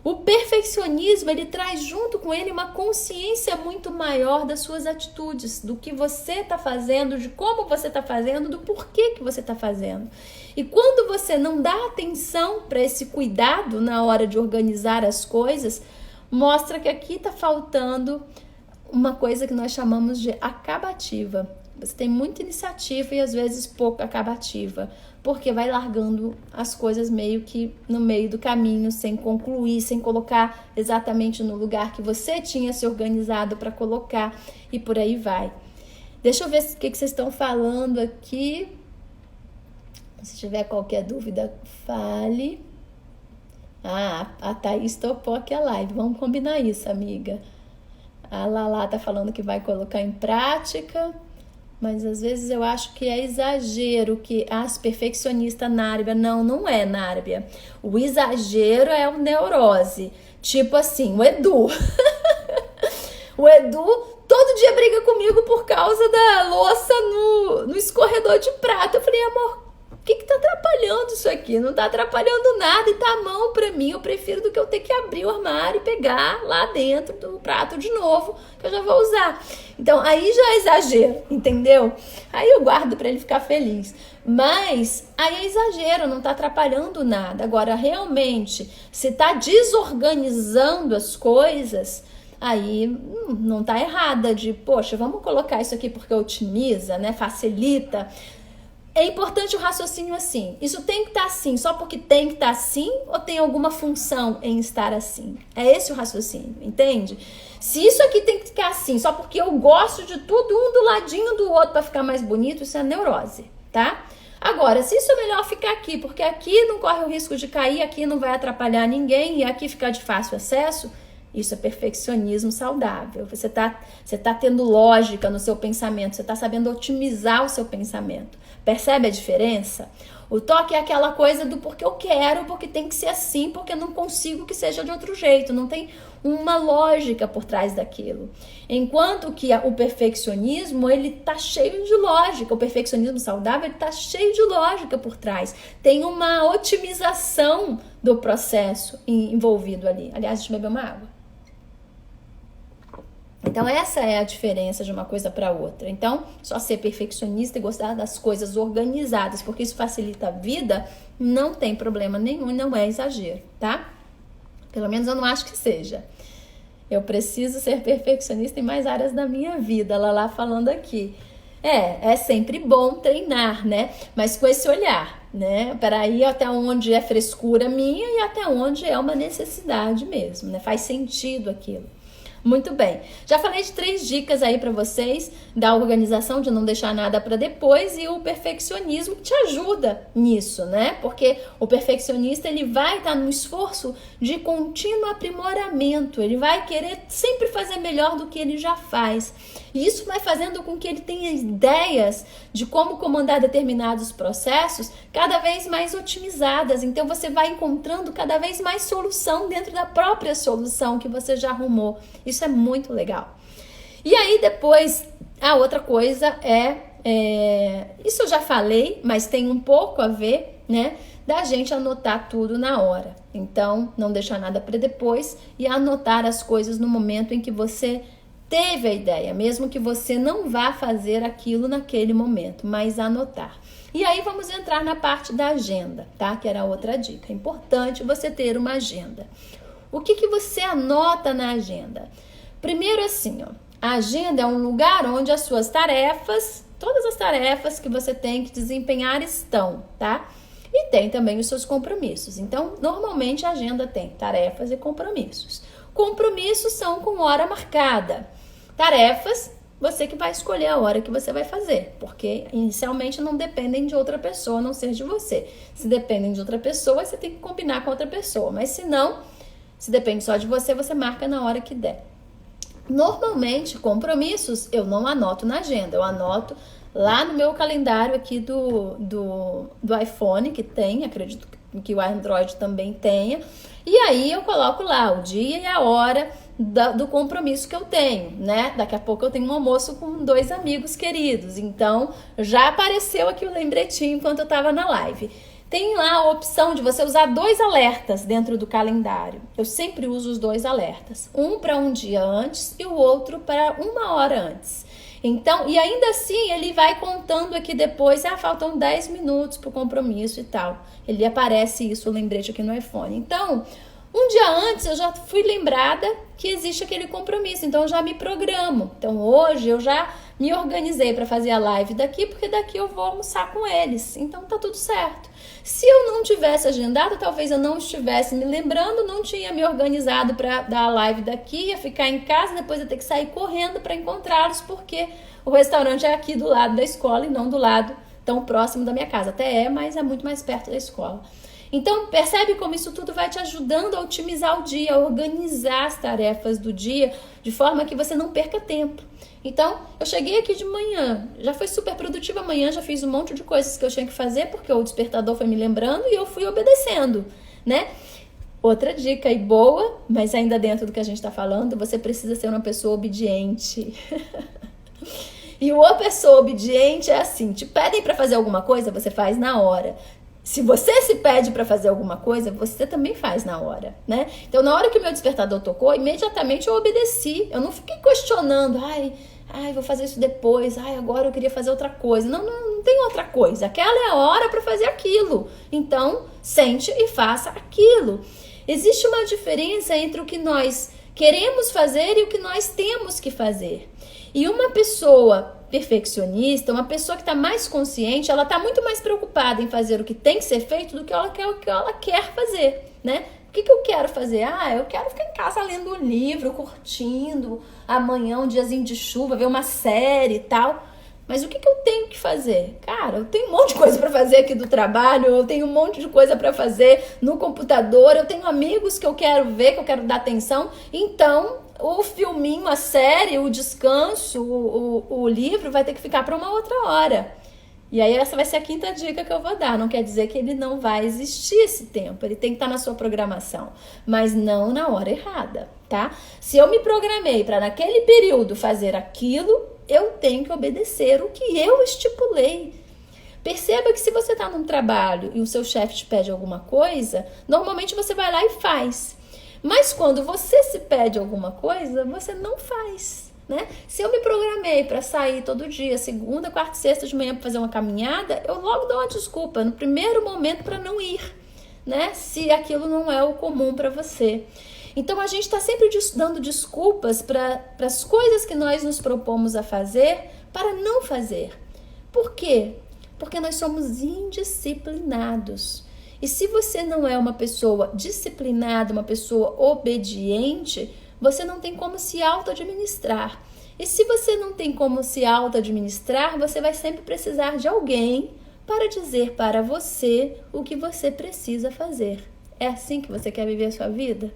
o perfeccionismo, ele traz junto com ele uma consciência muito maior das suas atitudes, do que você está fazendo, de como você está fazendo, do porquê que você está fazendo. E quando você não dá atenção para esse cuidado na hora de organizar as coisas, mostra que aqui está faltando uma coisa que nós chamamos de acabativa. Você tem muita iniciativa e às vezes pouca acabativa, porque vai largando as coisas meio que no meio do caminho, sem concluir, sem colocar exatamente no lugar que você tinha se organizado para colocar, e por aí vai. Deixa eu ver o que vocês estão falando aqui. Se tiver qualquer dúvida, fale. A Thaís topou aqui a live. Vamos combinar isso, amiga. A Lala tá falando que vai colocar em prática. Mas às vezes eu acho que é exagero, que as perfeccionista Nárbia, não é Nárbia. O exagero é o neurose. Tipo assim, o Edu. O Edu todo dia briga comigo por causa da louça no escorredor de prato. Eu falei, amor, que tá atrapalhando isso aqui? Não tá atrapalhando nada e tá à mão pra mim. Eu prefiro do que eu ter que abrir o armário e pegar lá dentro do prato de novo, que eu já vou usar. Então, aí já é exagero, entendeu? Aí eu guardo pra ele ficar feliz. Mas aí é exagero, não tá atrapalhando nada. Agora, realmente, se tá desorganizando as coisas, aí não tá errada de, poxa, vamos colocar isso aqui porque otimiza, né? Facilita. É importante o raciocínio assim. Isso tem que estar assim só porque tem que estar assim ou tem alguma função em estar assim? É esse o raciocínio, entende? Se isso aqui tem que ficar assim só porque eu gosto de tudo um do ladinho do outro para ficar mais bonito, isso é neurose, tá? Agora, se isso é melhor ficar aqui, porque aqui não corre o risco de cair, aqui não vai atrapalhar ninguém e aqui ficar de fácil acesso, isso é perfeccionismo saudável. Você tá tendo lógica no seu pensamento, você tá sabendo otimizar o seu pensamento. Percebe a diferença? O toque é aquela coisa do porque eu quero, porque tem que ser assim, porque eu não consigo que seja de outro jeito. Não tem uma lógica por trás daquilo. Enquanto que o perfeccionismo, ele tá cheio de lógica. O perfeccionismo saudável, ele tá cheio de lógica por trás. Tem uma otimização do processo envolvido ali. Aliás, deixa eu beber uma água. Então, essa é a diferença de uma coisa para outra. Então, só ser perfeccionista e gostar das coisas organizadas, porque isso facilita a vida, não tem problema nenhum e não é exagero, tá? Pelo menos eu não acho que seja. Eu preciso ser perfeccionista em mais áreas da minha vida, Lala falando aqui. É sempre bom treinar, né? Mas com esse olhar, né? Para ir até onde é frescura minha e até onde é uma necessidade mesmo, né? Faz sentido aquilo. Muito bem, já falei de 3 dicas aí para vocês, da organização, de não deixar nada para depois, e o perfeccionismo que te ajuda nisso, né? Porque o perfeccionista, ele vai estar num esforço de contínuo aprimoramento, ele vai querer sempre fazer melhor do que ele já faz. E isso vai fazendo com que ele tenha ideias de como comandar determinados processos cada vez mais otimizadas. Então você vai encontrando cada vez mais solução dentro da própria solução que você já arrumou. Isso é muito legal. E aí depois, a outra coisa isso eu já falei, mas tem um pouco a ver, né? Da gente anotar tudo na hora. Então, não deixar nada para depois e anotar as coisas no momento em que você teve a ideia, mesmo que você não vá fazer aquilo naquele momento, mas anotar. E aí vamos entrar na parte da agenda, tá? Que era outra dica. É importante você ter uma agenda. O que você anota na agenda? Primeiro assim, ó, a agenda é um lugar onde as suas tarefas, todas as tarefas que você tem que desempenhar estão, tá? E tem também os seus compromissos. Então, normalmente a agenda tem tarefas e compromissos. Compromissos são com hora marcada. Tarefas, você que vai escolher a hora que você vai fazer, porque inicialmente não dependem de outra pessoa, a não ser de você. Se dependem de outra pessoa, você tem que combinar com outra pessoa. Mas se não, se depende só de você, você marca na hora que der. Normalmente, compromissos eu não anoto na agenda, eu anoto lá no meu calendário aqui do iPhone, que tem, acredito que o Android também tenha. E aí eu coloco lá o dia e a hora do compromisso que eu tenho, né? Daqui a pouco eu tenho um almoço com 2 amigos queridos. Então, já apareceu aqui o lembretinho enquanto eu estava na live. Tem lá a opção de você usar 2 alertas dentro do calendário. Eu sempre uso os 2 alertas. Um para um dia antes e o outro para 1 hora antes. Então, e ainda assim, ele vai contando aqui depois, faltam 10 minutos para o compromisso e tal. Ele aparece isso, o lembrete aqui no iPhone. Então, um dia antes eu já fui lembrada que existe aquele compromisso, então eu já me programo. Então, hoje eu já me organizei para fazer a live daqui, porque daqui eu vou almoçar com eles. Então, tá tudo certo. Se eu não tivesse agendado, talvez eu não estivesse me lembrando, não tinha me organizado para dar a live daqui, ia ficar em casa, depois ia ter que sair correndo para encontrá-los, porque o restaurante é aqui do lado da escola e não do lado tão próximo da minha casa. Até mas é muito mais perto da escola. Então, percebe como isso tudo vai te ajudando a otimizar o dia, a organizar as tarefas do dia, de forma que você não perca tempo. Então, eu cheguei aqui de manhã, já foi super produtiva amanhã, já fiz um monte de coisas que eu tinha que fazer, porque o despertador foi me lembrando e eu fui obedecendo, né? Outra dica aí boa, mas ainda dentro do que a gente está falando, você precisa ser uma pessoa obediente. E uma pessoa obediente é assim, te pedem para fazer alguma coisa, você faz na hora. Se você se pede para fazer alguma coisa, você também faz na hora, né? Então, na hora que o meu despertador tocou, imediatamente eu obedeci. Eu não fiquei questionando, ai, vou fazer isso depois, agora eu queria fazer outra coisa. Não tem outra coisa. Aquela é a hora para fazer aquilo. Então, sente e faça aquilo. Existe uma diferença entre o que nós queremos fazer e o que nós temos que fazer. E uma pessoa perfeccionista, uma pessoa que está mais consciente, ela está muito mais preocupada em fazer o que tem que ser feito do que ela quer fazer, né? O que eu quero fazer? Eu quero ficar em casa lendo um livro, curtindo, amanhã um diazinho de chuva, ver uma série e tal. Mas o que eu tenho que fazer? Cara, eu tenho um monte de coisa para fazer aqui do trabalho, eu tenho um monte de coisa para fazer no computador, eu tenho amigos que eu quero ver, que eu quero dar atenção. Então, o filminho, a série, o descanso, o livro vai ter que ficar para uma outra hora. E aí essa vai ser a quinta dica que eu vou dar. Não quer dizer que ele não vai existir esse tempo, ele tem que estar na sua programação, mas não na hora errada, tá? Se eu me programei para naquele período fazer aquilo, eu tenho que obedecer o que eu estipulei. Perceba que se você está num trabalho e o seu chefe te pede alguma coisa, normalmente você vai lá e faz. Mas quando você se pede alguma coisa, você não faz, né? Se eu me programei para sair todo dia, segunda, quarta e sexta de manhã para fazer uma caminhada, eu logo dou uma desculpa no primeiro momento para não ir, né? Se aquilo não é o comum para você. Então, a gente está sempre dando desculpas para as coisas que nós nos propomos a fazer para não fazer. Por quê? Porque nós somos indisciplinados. E se você não é uma pessoa disciplinada, uma pessoa obediente, você não tem como se auto-administrar. E se você não tem como se auto-administrar, você vai sempre precisar de alguém para dizer para você o que você precisa fazer. É assim que você quer viver a sua vida?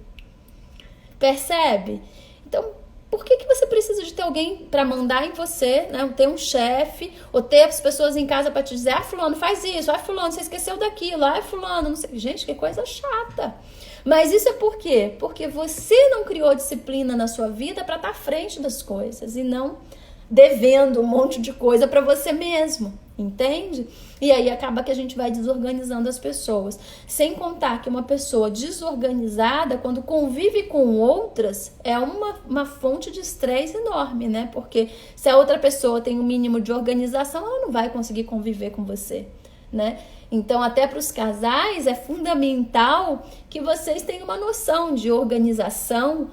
Percebe? Então, por que você precisa de ter alguém para mandar em você, né? Ter um chefe, ou ter as pessoas em casa para te dizer, fulano, faz isso, fulano, você esqueceu daquilo, fulano, não sei. Gente, que coisa chata. Mas isso é por quê? Porque você não criou disciplina na sua vida para estar à frente das coisas e não devendo um monte de coisa para você mesmo, entende? E aí acaba que a gente vai desorganizando as pessoas. Sem contar que uma pessoa desorganizada, quando convive com outras, é uma fonte de estresse enorme, né? Porque se a outra pessoa tem um mínimo de organização, ela não vai conseguir conviver com você, né? Então, até para os casais, é fundamental que vocês tenham uma noção de organização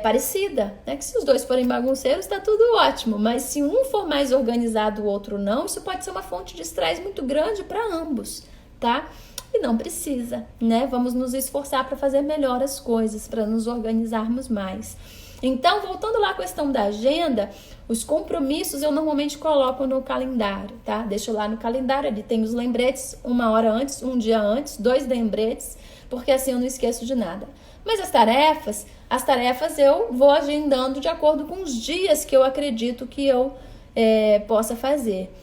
parecida, né? Que se os dois forem bagunceiros, tá tudo ótimo, mas se um for mais organizado, o outro não, isso pode ser uma fonte de estresse muito grande para ambos, tá? E não precisa, né? Vamos nos esforçar para fazer melhor as coisas, para nos organizarmos mais. Então, voltando lá à questão da agenda, os compromissos eu normalmente coloco no calendário, tá? Deixo lá no calendário, ali tem os lembretes, 1 hora antes, 1 dia antes, 2 lembretes, porque assim eu não esqueço de nada. Mas as tarefas eu vou agendando de acordo com os dias que eu acredito que eu possa fazer.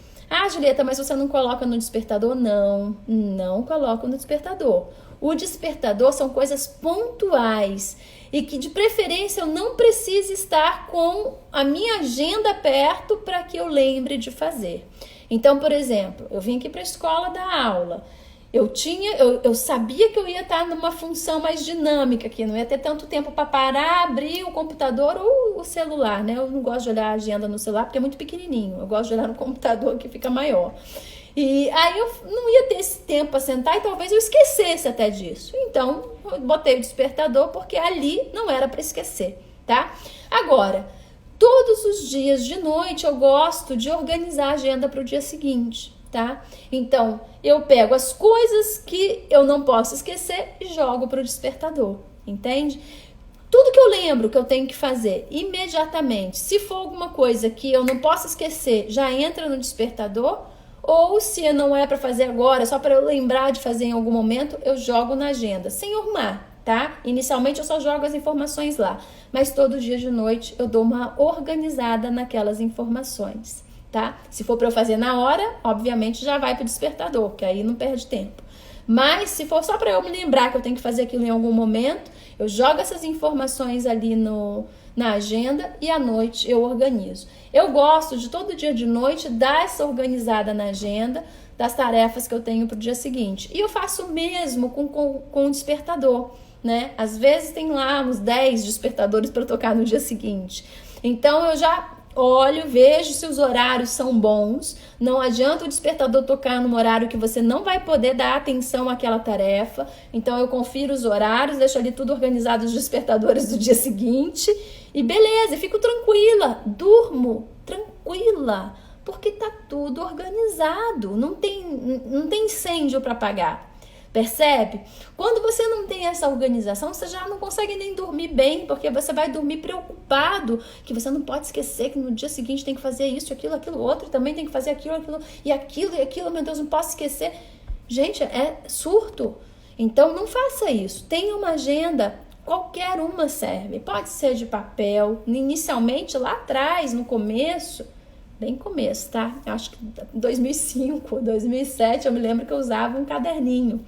Julieta, mas você não coloca no despertador? Não coloco no despertador. O despertador são coisas pontuais e que de preferência eu não precise estar com a minha agenda perto para que eu lembre de fazer. Então, por exemplo, eu vim aqui para a escola dar aula. Eu sabia que eu ia estar numa função mais dinâmica aqui, não ia ter tanto tempo para parar, abrir o computador ou o celular, né? Eu não gosto de olhar a agenda no celular porque é muito pequenininho, eu gosto de olhar no computador que fica maior. E aí eu não ia ter esse tempo para sentar e talvez eu esquecesse até disso. Então, eu botei o despertador porque ali não era para esquecer, tá? Agora, todos os dias de noite eu gosto de organizar a agenda para o dia seguinte, tá? Então, eu pego as coisas que eu não posso esquecer e jogo para o despertador, entende? Tudo que eu lembro que eu tenho que fazer imediatamente, se for alguma coisa que eu não posso esquecer, já entra no despertador, ou se não é para fazer agora, só para eu lembrar de fazer em algum momento, eu jogo na agenda, sem arrumar, tá? Inicialmente eu só jogo as informações lá, mas todo dia de noite eu dou uma organizada naquelas informações, tá? Se for para eu fazer na hora, obviamente já vai para o despertador, que aí não perde tempo. Mas se for só para eu me lembrar que eu tenho que fazer aquilo em algum momento, eu jogo essas informações ali na agenda e à noite eu organizo. Eu gosto de todo dia de noite dar essa organizada na agenda das tarefas que eu tenho para o dia seguinte. E eu faço o mesmo com o despertador, né? Às vezes tem lá uns 10 despertadores para tocar no dia seguinte. Então eu já olho, vejo se os horários são bons. Não adianta o despertador tocar num horário que você não vai poder dar atenção àquela tarefa. Então eu confiro os horários, deixo ali tudo organizado, os despertadores do dia seguinte. E beleza, fico tranquila, durmo tranquila, porque tá tudo organizado. Não tem incêndio para apagar. Percebe? Quando você não tem essa organização, você já não consegue nem dormir bem, porque você vai dormir preocupado, que você não pode esquecer que no dia seguinte tem que fazer isso, aquilo, outro, e também tem que fazer aquilo, e aquilo, meu Deus, não posso esquecer. Gente, é surto. Então não faça isso. Tenha uma agenda, qualquer uma serve. Pode ser de papel, inicialmente lá atrás, no começo, bem começo, tá? Eu acho que em 2005, 2007, eu me lembro que eu usava um caderninho.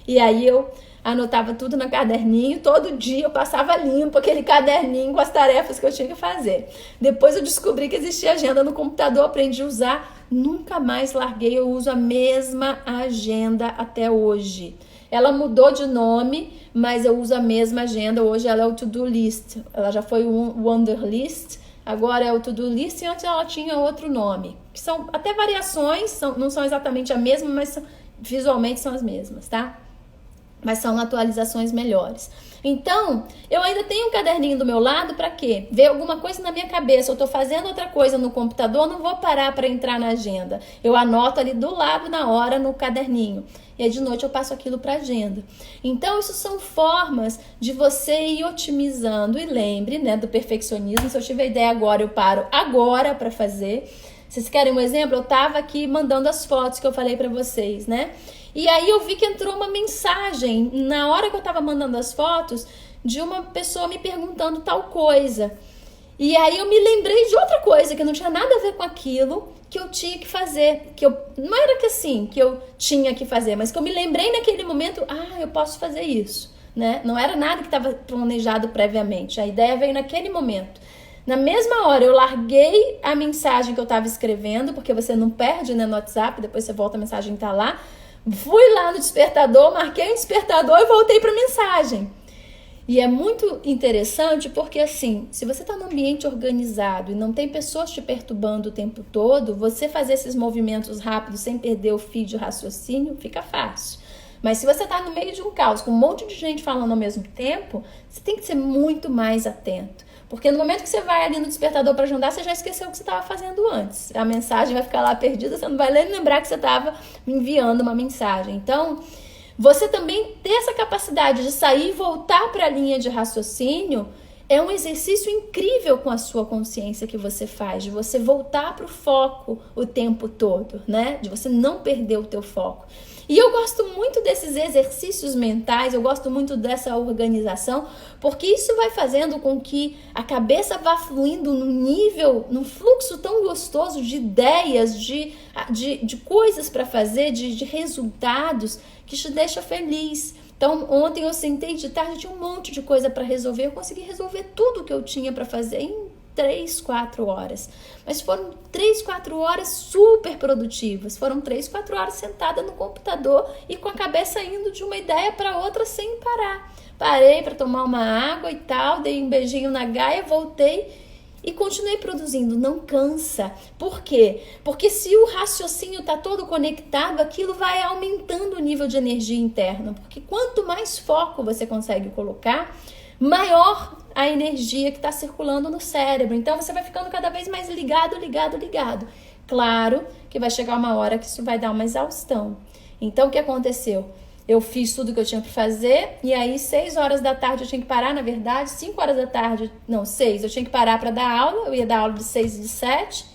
E aí eu anotava tudo no caderninho, todo dia eu passava limpo aquele caderninho com as tarefas que eu tinha que fazer. Depois eu descobri que existia agenda no computador, aprendi a usar, nunca mais larguei, eu uso a mesma agenda até hoje. Ela mudou de nome, mas eu uso a mesma agenda, hoje ela é o To-Do List, ela já foi o Wunderlist, agora é o To-Do List e antes ela tinha outro nome, que são até variações, não são exatamente a mesma, mas visualmente são as mesmas, tá? Mas são atualizações melhores. Então, eu ainda tenho um caderninho do meu lado para quê? Ver alguma coisa na minha cabeça, eu estou fazendo outra coisa no computador, não vou parar para entrar na agenda. Eu anoto ali do lado na hora no caderninho. E aí de noite eu passo aquilo para agenda. Então, isso são formas de você ir otimizando. E lembre, né, do perfeccionismo. Se eu tiver ideia agora, eu paro agora para fazer. Vocês querem um exemplo? Eu estava aqui mandando as fotos que eu falei para vocês, né? E aí eu vi que entrou uma mensagem na hora que eu estava mandando as fotos de uma pessoa me perguntando tal coisa. E aí eu me lembrei de outra coisa que não tinha nada a ver com aquilo que eu tinha que fazer. Que eu não era que assim, que eu tinha que fazer, mas que eu me lembrei naquele momento, eu posso fazer isso, né? Não era nada que estava planejado previamente. A ideia veio naquele momento. Na mesma hora eu larguei a mensagem que eu estava escrevendo, porque você não perde, né, no WhatsApp, depois você volta, a mensagem tá lá. Fui lá no despertador, marquei o despertador e voltei para a mensagem. E é muito interessante porque, assim, se você está num ambiente organizado e não tem pessoas te perturbando o tempo todo, você fazer esses movimentos rápidos sem perder o fio de raciocínio fica fácil. Mas se você está no meio de um caos com um monte de gente falando ao mesmo tempo, você tem que ser muito mais atento. Porque no momento que você vai ali no despertador para agendar, você já esqueceu o que você estava fazendo antes. A mensagem vai ficar lá perdida, você não vai nem lembrar que você estava enviando uma mensagem. Então, você também ter essa capacidade de sair e voltar para a linha de raciocínio é um exercício incrível com a sua consciência que você faz, de você voltar para o foco o tempo todo, né? De você não perder o teu foco. E eu gosto muito desses exercícios mentais, eu gosto muito dessa organização, porque isso vai fazendo com que a cabeça vá fluindo num fluxo tão gostoso de ideias, de coisas para fazer, de resultados, que te deixa feliz. Então, ontem eu sentei de tarde, tinha um monte de coisa para resolver, eu consegui resolver tudo que eu tinha para fazer em 3, 4 horas. Mas foram 3, 4 horas super produtivas. Foram 3, 4 horas sentada no computador e com a cabeça indo de uma ideia para outra sem parar. Parei para tomar uma água e tal, dei um beijinho na Gaia, voltei e continuei produzindo. Não cansa. Por quê? Porque se o raciocínio está todo conectado, aquilo vai aumentando o nível de energia interna. Porque quanto mais foco você consegue colocar, maior a energia que está circulando no cérebro. Então, você vai ficando cada vez mais ligado. Claro que vai chegar uma hora que isso vai dar uma exaustão. Então, o que aconteceu? Eu fiz tudo que eu tinha para fazer e aí 6 horas da tarde eu tinha que parar, na verdade, 5 horas da tarde, não, 6, eu tinha que parar para dar aula, eu ia dar aula de 6 e de 7.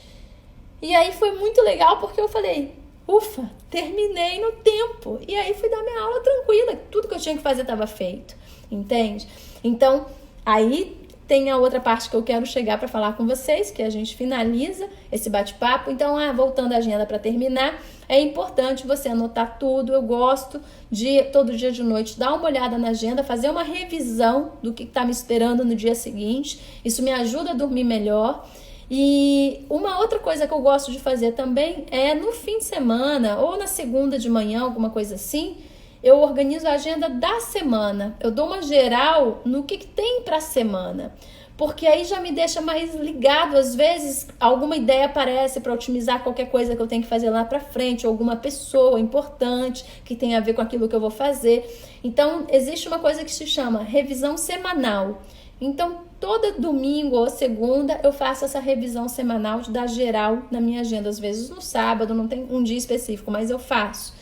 E aí foi muito legal porque eu falei, ufa, terminei no tempo. E aí fui dar minha aula tranquila, tudo que eu tinha que fazer estava feito, entende? Então, aí tem a outra parte que eu quero chegar para falar com vocês, que a gente finaliza esse bate-papo. Então, voltando à agenda para terminar, é importante você anotar tudo. Eu gosto de, todo dia de noite, dar uma olhada na agenda, fazer uma revisão do que está me esperando no dia seguinte. Isso me ajuda a dormir melhor. E uma outra coisa que eu gosto de fazer também é no fim de semana ou na segunda de manhã, alguma coisa assim, eu organizo a agenda da semana. Eu dou uma geral no que tem para a semana, porque aí já me deixa mais ligado. Às vezes alguma ideia aparece para otimizar qualquer coisa que eu tenho que fazer lá para frente, ou alguma pessoa importante que tem a ver com aquilo que eu vou fazer. Então existe uma coisa que se chama revisão semanal. Então todo domingo ou segunda eu faço essa revisão semanal de dar geral na minha agenda. Às vezes no sábado, não tem um dia específico, mas eu faço.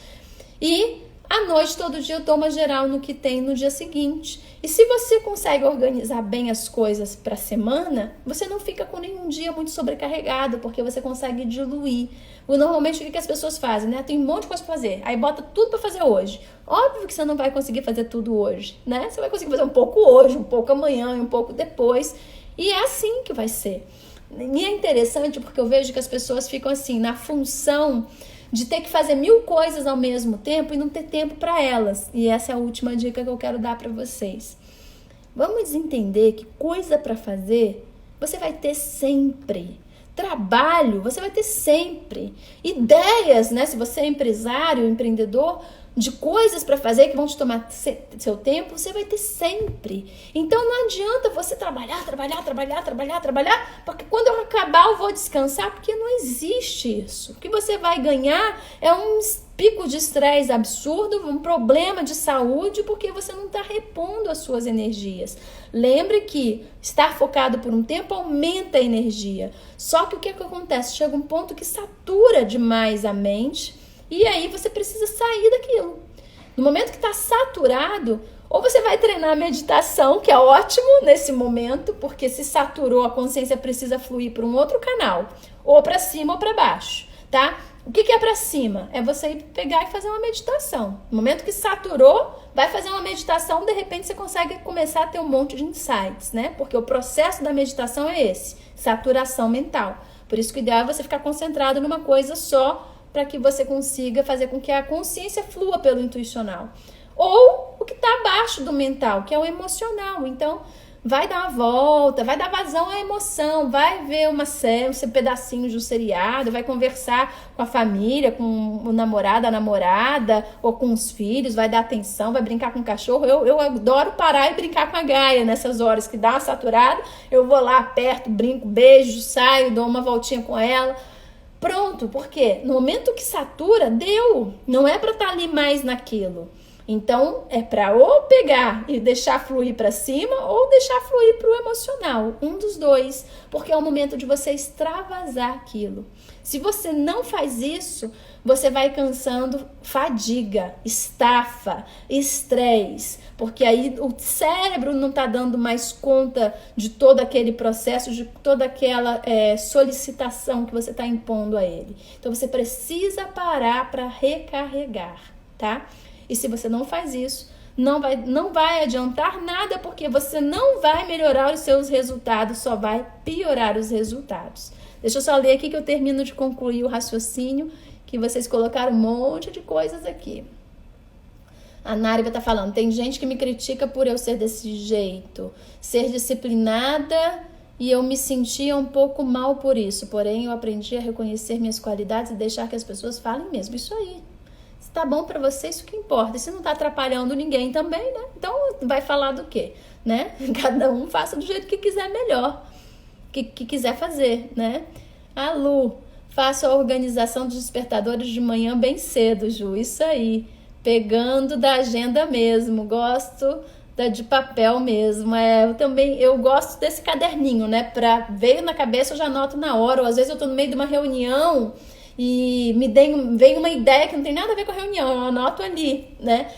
E à noite, todo dia, eu dou uma geral no que tem no dia seguinte. E se você consegue organizar bem as coisas para a semana, você não fica com nenhum dia muito sobrecarregado, porque você consegue diluir. Normalmente, o que as pessoas fazem, né? Tem um monte de coisa para fazer, aí bota tudo para fazer hoje. Óbvio que você não vai conseguir fazer tudo hoje, né? Você vai conseguir fazer um pouco hoje, um pouco amanhã e um pouco depois. E é assim que vai ser. E é interessante porque eu vejo que as pessoas ficam assim, na função de ter que fazer 1000 coisas ao mesmo tempo e não ter tempo para elas. E essa é a última dica que eu quero dar para vocês. Vamos entender que coisa para fazer você vai ter sempre. Trabalho você vai ter sempre. Ideias, né? Se você é empresário, empreendedor, de coisas para fazer que vão te tomar seu tempo, você vai ter sempre. Então não adianta você trabalhar, porque quando eu acabar eu vou descansar, porque não existe isso. O que você vai ganhar é um pico de estresse absurdo, um problema de saúde, porque você não está repondo as suas energias. Lembre que estar focado por um tempo aumenta a energia. Só que o que acontece? Chega um ponto que satura demais a mente, e aí você precisa sair daquilo. No momento que está saturado, ou você vai treinar a meditação, que é ótimo nesse momento, porque se saturou, a consciência precisa fluir para um outro canal, ou para cima ou para baixo, tá? O que é para cima? É você ir pegar e fazer uma meditação. No momento que saturou, vai fazer uma meditação, de repente você consegue começar a ter um monte de insights, né? Porque o processo da meditação é esse, saturação mental. Por isso que o ideal é você ficar concentrado numa coisa só, para que você consiga fazer com que a consciência flua pelo intuicional. Ou o que está abaixo do mental, que é o emocional. Então, vai dar uma volta, vai dar vazão à emoção, vai ver uma série, um pedacinho de um seriado, vai conversar com a família, com o namorado, a namorada, ou com os filhos, vai dar atenção, vai brincar com o cachorro. Eu adoro parar e brincar com a Gaia nessas horas que dá uma saturada. Eu vou lá, perto, brinco, beijo, saio, dou uma voltinha com ela. Pronto, porque no momento que satura, deu. Não é para estar ali mais naquilo. Então, é para ou pegar e deixar fluir para cima ou deixar fluir para o emocional. Um dos dois, porque é o momento de você extravasar aquilo. Se você não faz isso, você vai cansando fadiga, estafa, estresse, porque aí o cérebro não está dando mais conta de todo aquele processo, de toda aquela solicitação que você está impondo a ele. Então você precisa parar para recarregar, tá? E se você não faz isso, não vai adiantar nada, porque você não vai melhorar os seus resultados, só vai piorar os resultados. Deixa eu só ler aqui que eu termino de concluir o raciocínio, que vocês colocaram um monte de coisas aqui. A Náriva está falando, tem gente que me critica por eu ser desse jeito, ser disciplinada, e eu me sentia um pouco mal por isso, porém eu aprendi a reconhecer minhas qualidades e deixar que as pessoas falem mesmo. Isso aí. Se tá bom para você, isso que importa. E se não tá atrapalhando ninguém também, né? Então vai falar do quê? Né? Cada um faça do jeito que quiser melhor, que quiser fazer, né? A Lu, faço a organização dos despertadores de manhã bem cedo, Ju. Isso aí. Pegando da agenda mesmo. Gosto de papel mesmo. Eu gosto desse caderninho, né? Veio na cabeça, eu já anoto na hora. Ou às vezes eu tô no meio de uma reunião e veio uma ideia que não tem nada a ver com a reunião, eu anoto ali, né?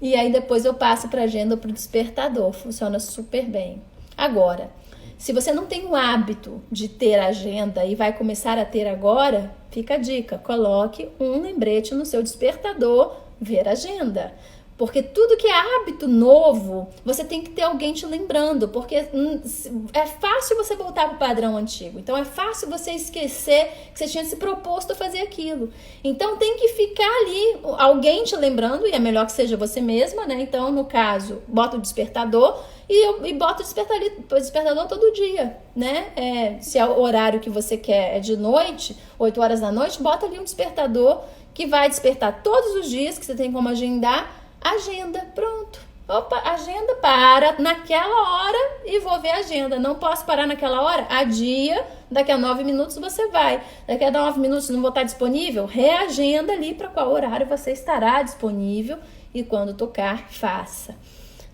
E aí depois eu passo para a agenda ou para o despertador, funciona super bem. Agora, se você não tem o hábito de ter agenda e vai começar a ter agora, fica a dica, coloque um lembrete no seu despertador, ver agenda. Porque tudo que é hábito novo, você tem que ter alguém te lembrando, porque é fácil você voltar para o padrão antigo. Então é fácil você esquecer que você tinha se proposto a fazer aquilo. Então tem que ficar ali, alguém te lembrando, e é melhor que seja você mesma, né? Então, no caso, bota o despertador e bota o despertador todo dia, né? Se é o horário que você quer é de noite, 8 horas da noite, bota ali um despertador que vai despertar todos os dias, que você tem como agendar. Agenda, pronto. Opa, agenda, para naquela hora e vou ver a agenda. Não posso parar naquela hora? Adia, daqui a 9 minutos você vai. Daqui a 9 minutos não vou estar disponível? Reagenda ali para qual horário você estará disponível e quando tocar, faça.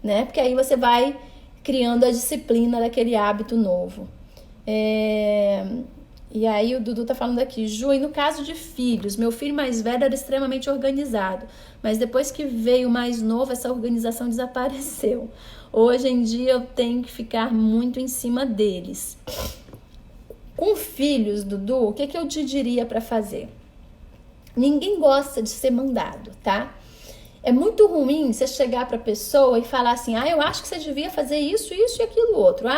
Né? Porque aí você vai criando a disciplina daquele hábito novo. E aí o Dudu tá falando aqui, Ju, e no caso de filhos, meu filho mais velho era extremamente organizado, mas depois que veio o mais novo, essa organização desapareceu. Hoje em dia eu tenho que ficar muito em cima deles. Com filhos, Dudu, o que eu te diria para fazer? Ninguém gosta de ser mandado, tá? É muito ruim você chegar para a pessoa e falar assim, eu acho que você devia fazer isso, isso e aquilo outro.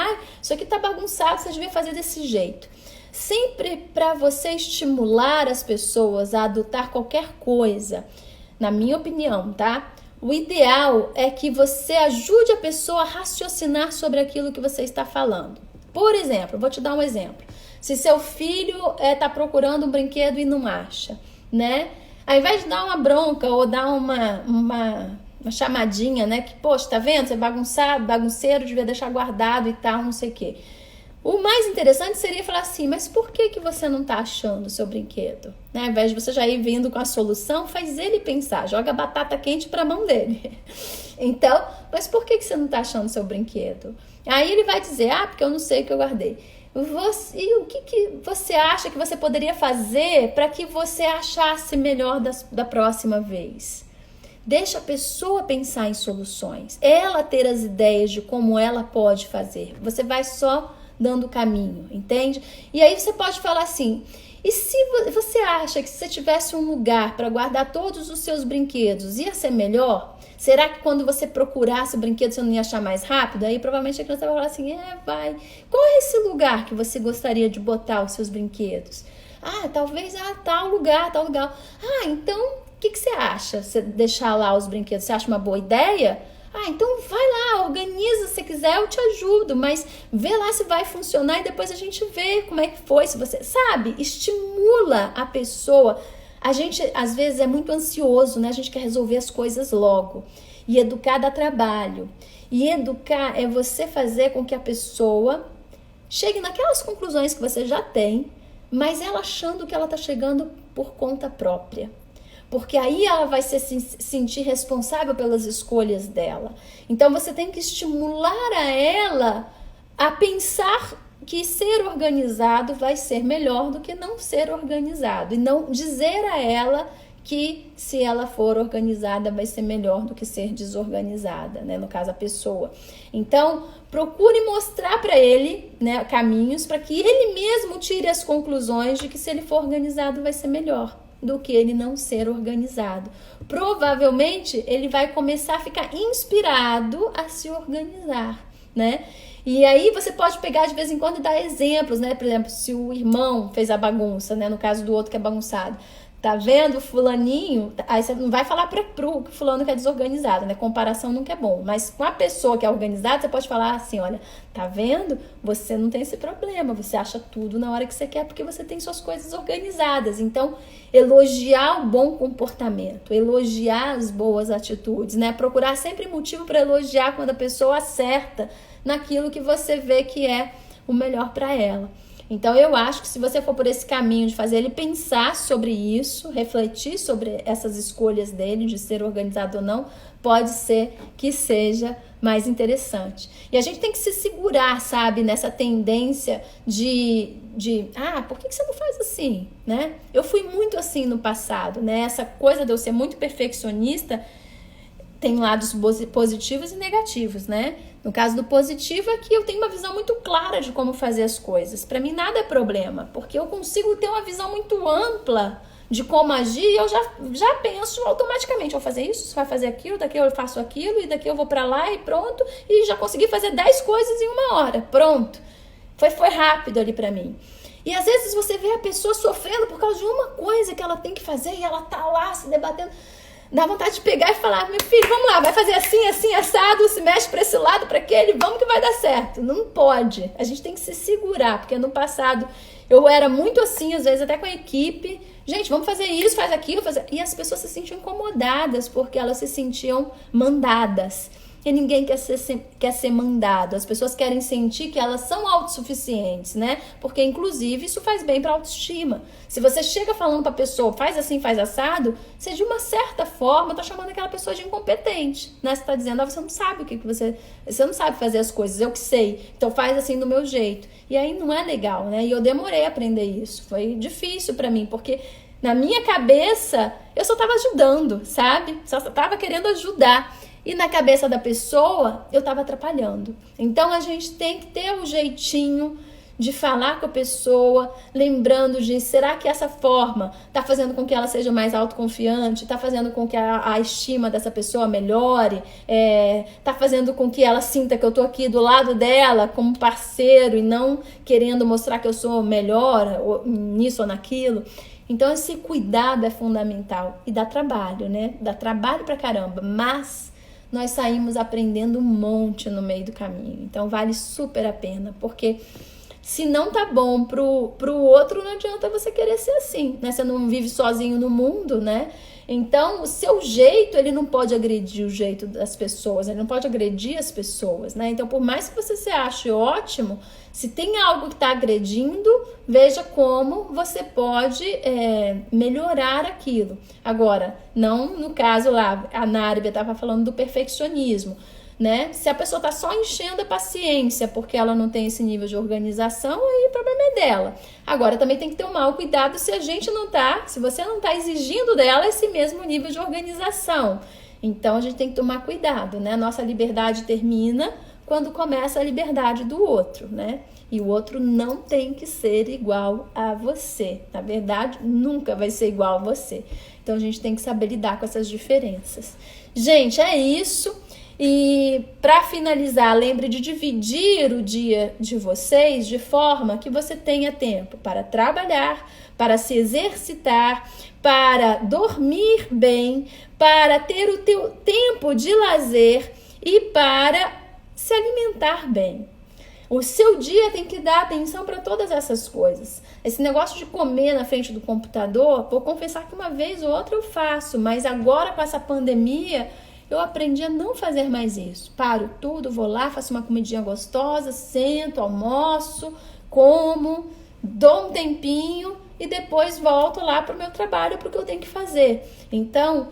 Isso aqui tá bagunçado, você devia fazer desse jeito. Sempre para você estimular as pessoas a adotar qualquer coisa, na minha opinião, tá? O ideal é que você ajude a pessoa a raciocinar sobre aquilo que você está falando. Por exemplo, vou te dar um exemplo. Se seu filho tá procurando um brinquedo e não acha, né? Ao invés de dar uma bronca ou dar uma chamadinha, né? Que, poxa, tá vendo? Você é bagunçado, bagunceiro, devia deixar guardado e tal, não sei o quê. O mais interessante seria falar assim, mas por que você não tá achando o seu brinquedo? Né? Ao invés de você já ir vindo com a solução, faz ele pensar, joga a batata quente pra mão dele. Então, mas por que você não tá achando o seu brinquedo? Aí ele vai dizer, porque eu não sei o que eu guardei. E o que você acha que você poderia fazer para que você achasse melhor da próxima vez? Deixa a pessoa pensar em soluções, ela ter as ideias de como ela pode fazer. Você vai só dando caminho, entende? E aí você pode falar assim, e se você acha que se você tivesse um lugar para guardar todos os seus brinquedos, ia ser melhor? Será que quando você procurasse o brinquedo você não ia achar mais rápido? Aí provavelmente a criança vai falar assim, vai. Qual é esse lugar que você gostaria de botar os seus brinquedos? Talvez tal lugar, tal lugar. Então, o que você acha? Você deixar lá os brinquedos, você acha uma boa ideia? Então vai lá, organiza, se quiser eu te ajudo, mas vê lá se vai funcionar e depois a gente vê como é que foi, se você, sabe, estimula a pessoa. A gente, às vezes, é muito ansioso, né? A gente quer resolver as coisas logo. E educar dá trabalho. E educar é você fazer com que a pessoa chegue naquelas conclusões que você já tem, mas ela achando que ela está chegando por conta própria. Porque aí ela vai se sentir responsável pelas escolhas dela. Então você tem que estimular a ela a pensar que ser organizado vai ser melhor do que não ser organizado. E não dizer a ela que se ela for organizada vai ser melhor do que ser desorganizada, né? No caso, a pessoa. Então, procure mostrar para ele, né, caminhos para que ele mesmo tire as conclusões de que se ele for organizado vai ser melhor do que ele não ser organizado. Provavelmente, ele vai começar a ficar inspirado a se organizar, né? E aí você pode pegar de vez em quando e dar exemplos, né? Por exemplo, se o irmão fez a bagunça, né? No caso do outro que é bagunçado. Tá vendo, fulaninho? Aí você não vai falar pro fulano que é desorganizado, né? Comparação nunca é bom. Mas com a pessoa que é organizada, você pode falar assim, olha, tá vendo? Você não tem esse problema, você acha tudo na hora que você quer porque você tem suas coisas organizadas. Então, elogiar o bom comportamento, elogiar as boas atitudes, né? Procurar sempre motivo para elogiar quando a pessoa acerta naquilo que você vê que é o melhor para ela. Então, eu acho que se você for por esse caminho de fazer ele pensar sobre isso, refletir sobre essas escolhas dele, de ser organizado ou não, pode ser que seja mais interessante. E a gente tem que se segurar, sabe, nessa tendência por que você não faz assim, né? Eu fui muito assim no passado, né? Essa coisa de eu ser muito perfeccionista tem lados positivos e negativos, né? No caso do positivo é que eu tenho uma visão muito clara de como fazer as coisas. Para mim nada é problema, porque eu consigo ter uma visão muito ampla de como agir, eu já penso automaticamente, eu vou fazer isso, você vai fazer aquilo, daqui eu faço aquilo, e daqui eu vou pra lá e pronto, e já consegui fazer 10 coisas em 1 hora, pronto. Foi rápido ali pra mim. E às vezes você vê a pessoa sofrendo por causa de uma coisa que ela tem que fazer, e ela tá lá se debatendo. Dá vontade de pegar e falar, meu filho, vamos lá, vai fazer assim, assim, assado, se mexe pra esse lado, pra aquele, vamos que vai dar certo. Não pode. A gente tem que se segurar, porque no passado eu era muito assim, às vezes até com a equipe. Gente, vamos fazer isso, faz aquilo, e as pessoas se sentiam incomodadas, porque elas se sentiam mandadas. E ninguém quer ser mandado. As pessoas querem sentir que elas são autossuficientes, né? Porque, inclusive, isso faz bem para a autoestima. Se você chega falando para a pessoa, faz assim, faz assado, você, de uma certa forma, tá chamando aquela pessoa de incompetente, né? Você tá dizendo, você não sabe o que você não sabe fazer as coisas, eu que sei. Então, faz assim do meu jeito. E aí, não é legal, né? E eu demorei a aprender isso. Foi difícil para mim, porque na minha cabeça, eu só tava ajudando, sabe? Só tava querendo ajudar. E na cabeça da pessoa, eu estava atrapalhando. Então, a gente tem que ter um jeitinho de falar com a pessoa, lembrando de, será que essa forma está fazendo com que ela seja mais autoconfiante? Está fazendo com que a estima dessa pessoa melhore? Está fazendo com que ela sinta que eu estou aqui do lado dela como parceiro e não querendo mostrar que eu sou melhor nisso ou naquilo? Então, esse cuidado é fundamental. E dá trabalho, né? Dá trabalho pra caramba, mas nós saímos aprendendo um monte no meio do caminho. Então, vale super a pena, porque se não tá bom pro outro, não adianta você querer ser assim, né? Você não vive sozinho no mundo, né? Então, o seu jeito, ele não pode agredir o jeito das pessoas, ele não pode agredir as pessoas, né? Então, por mais que você se ache ótimo, se tem algo que está agredindo, veja como você pode melhorar aquilo. Agora, não no caso lá, a Nárbia estava falando do perfeccionismo, né? Se a pessoa está só enchendo a paciência porque ela não tem esse nível de organização, aí o problema é dela. Agora, também tem que ter um mau cuidado se você não está exigindo dela esse mesmo nível de organização. Então, a gente tem que tomar cuidado, né? A nossa liberdade termina quando começa a liberdade do outro, né? E o outro não tem que ser igual a você. Na verdade, nunca vai ser igual a você. Então, a gente tem que saber lidar com essas diferenças. Gente, é isso. E para finalizar, lembre de dividir o dia de vocês de forma que você tenha tempo para trabalhar, para se exercitar, para dormir bem, para ter o teu tempo de lazer e para se alimentar bem. O seu dia tem que dar atenção para todas essas coisas. Esse negócio de comer na frente do computador, vou confessar que uma vez ou outra eu faço, mas agora com essa pandemia eu aprendi a não fazer mais isso. Paro tudo, vou lá, faço uma comidinha gostosa, sento, almoço, como, dou um tempinho e depois volto lá para o meu trabalho, para o que eu tenho que fazer. Então,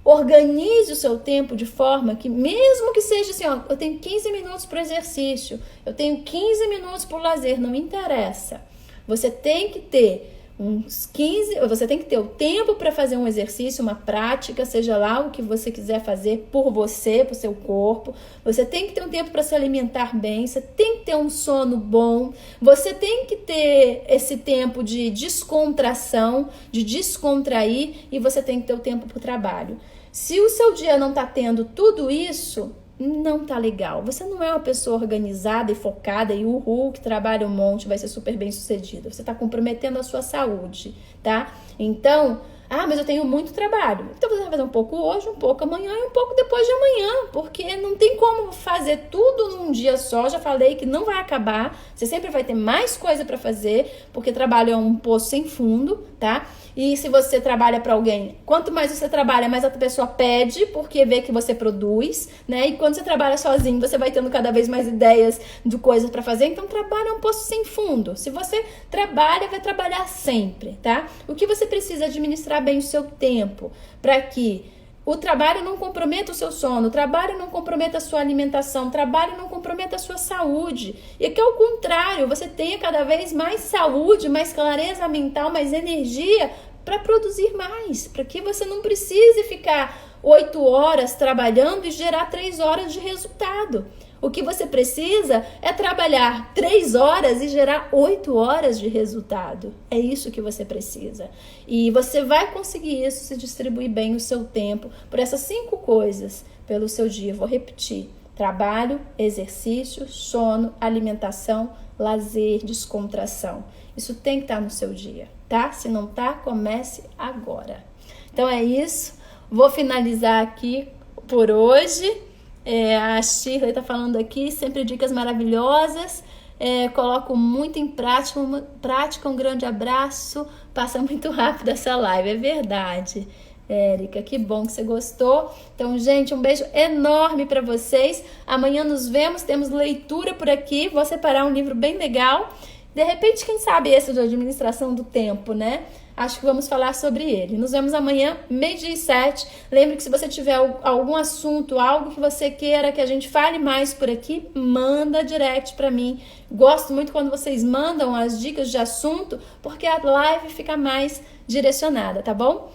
organize o seu tempo de forma que, mesmo que seja assim, eu tenho 15 minutos para o exercício, eu tenho 15 minutos para o lazer, não interessa. Você tem que ter você tem que ter o tempo para fazer um exercício, uma prática, seja lá o que você quiser fazer por você, por seu corpo. Você tem que ter um tempo para se alimentar bem, você tem que ter um sono bom, você tem que ter esse tempo de descontração, de descontrair, e você tem que ter o tempo para o trabalho. Se o seu dia não está tendo tudo isso, não tá legal. Você não é uma pessoa organizada e focada e que trabalha um monte, vai ser super bem sucedida. Você tá comprometendo a sua saúde, tá? Então, mas eu tenho muito trabalho. Então você vai fazer um pouco hoje, um pouco amanhã e um pouco depois de amanhã, porque não tem como fazer tudo num dia só. Já falei que não vai acabar. Você sempre vai ter mais coisa para fazer, porque trabalho é um poço sem fundo, tá? E se você trabalha para alguém, quanto mais você trabalha, mais a pessoa pede, porque vê que você produz, né? E quando você trabalha sozinho, você vai tendo cada vez mais ideias de coisas para fazer. Então, trabalho é um poço sem fundo. Se você trabalha, vai trabalhar sempre, tá? O que você precisa administrar bem o seu tempo para que o trabalho não comprometa o seu sono, o trabalho não comprometa a sua alimentação, o trabalho não comprometa a sua saúde. E que ao contrário, você tenha cada vez mais saúde, mais clareza mental, mais energia para produzir mais, para que você não precise ficar 8 horas trabalhando e gerar 3 horas de resultado. O que você precisa é trabalhar 3 horas e gerar 8 horas de resultado. É isso que você precisa. E você vai conseguir isso se distribuir bem o seu tempo por essas 5 coisas pelo seu dia. Vou repetir: trabalho, exercício, sono, alimentação, lazer, descontração. Isso tem que estar no seu dia, tá? Se não tá, comece agora. Então é isso. Vou finalizar aqui por hoje. A Shirley está falando aqui, sempre dicas maravilhosas. Coloco muito em prática. Um grande abraço. Passa muito rápido essa live, é verdade. Érica, que bom que você gostou. Então, gente, um beijo enorme para vocês. Amanhã nos vemos, temos leitura por aqui. Vou separar um livro bem legal. De repente, quem sabe esse de administração do tempo, né? Acho que vamos falar sobre ele. Nos vemos amanhã, 12h07. Lembre que se você tiver algum assunto, algo que você queira que a gente fale mais por aqui, manda direct para mim. Gosto muito quando vocês mandam as dicas de assunto, porque a live fica mais direcionada, tá bom?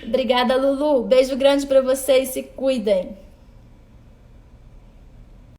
Obrigada, Lulu. Beijo grande para vocês, se cuidem.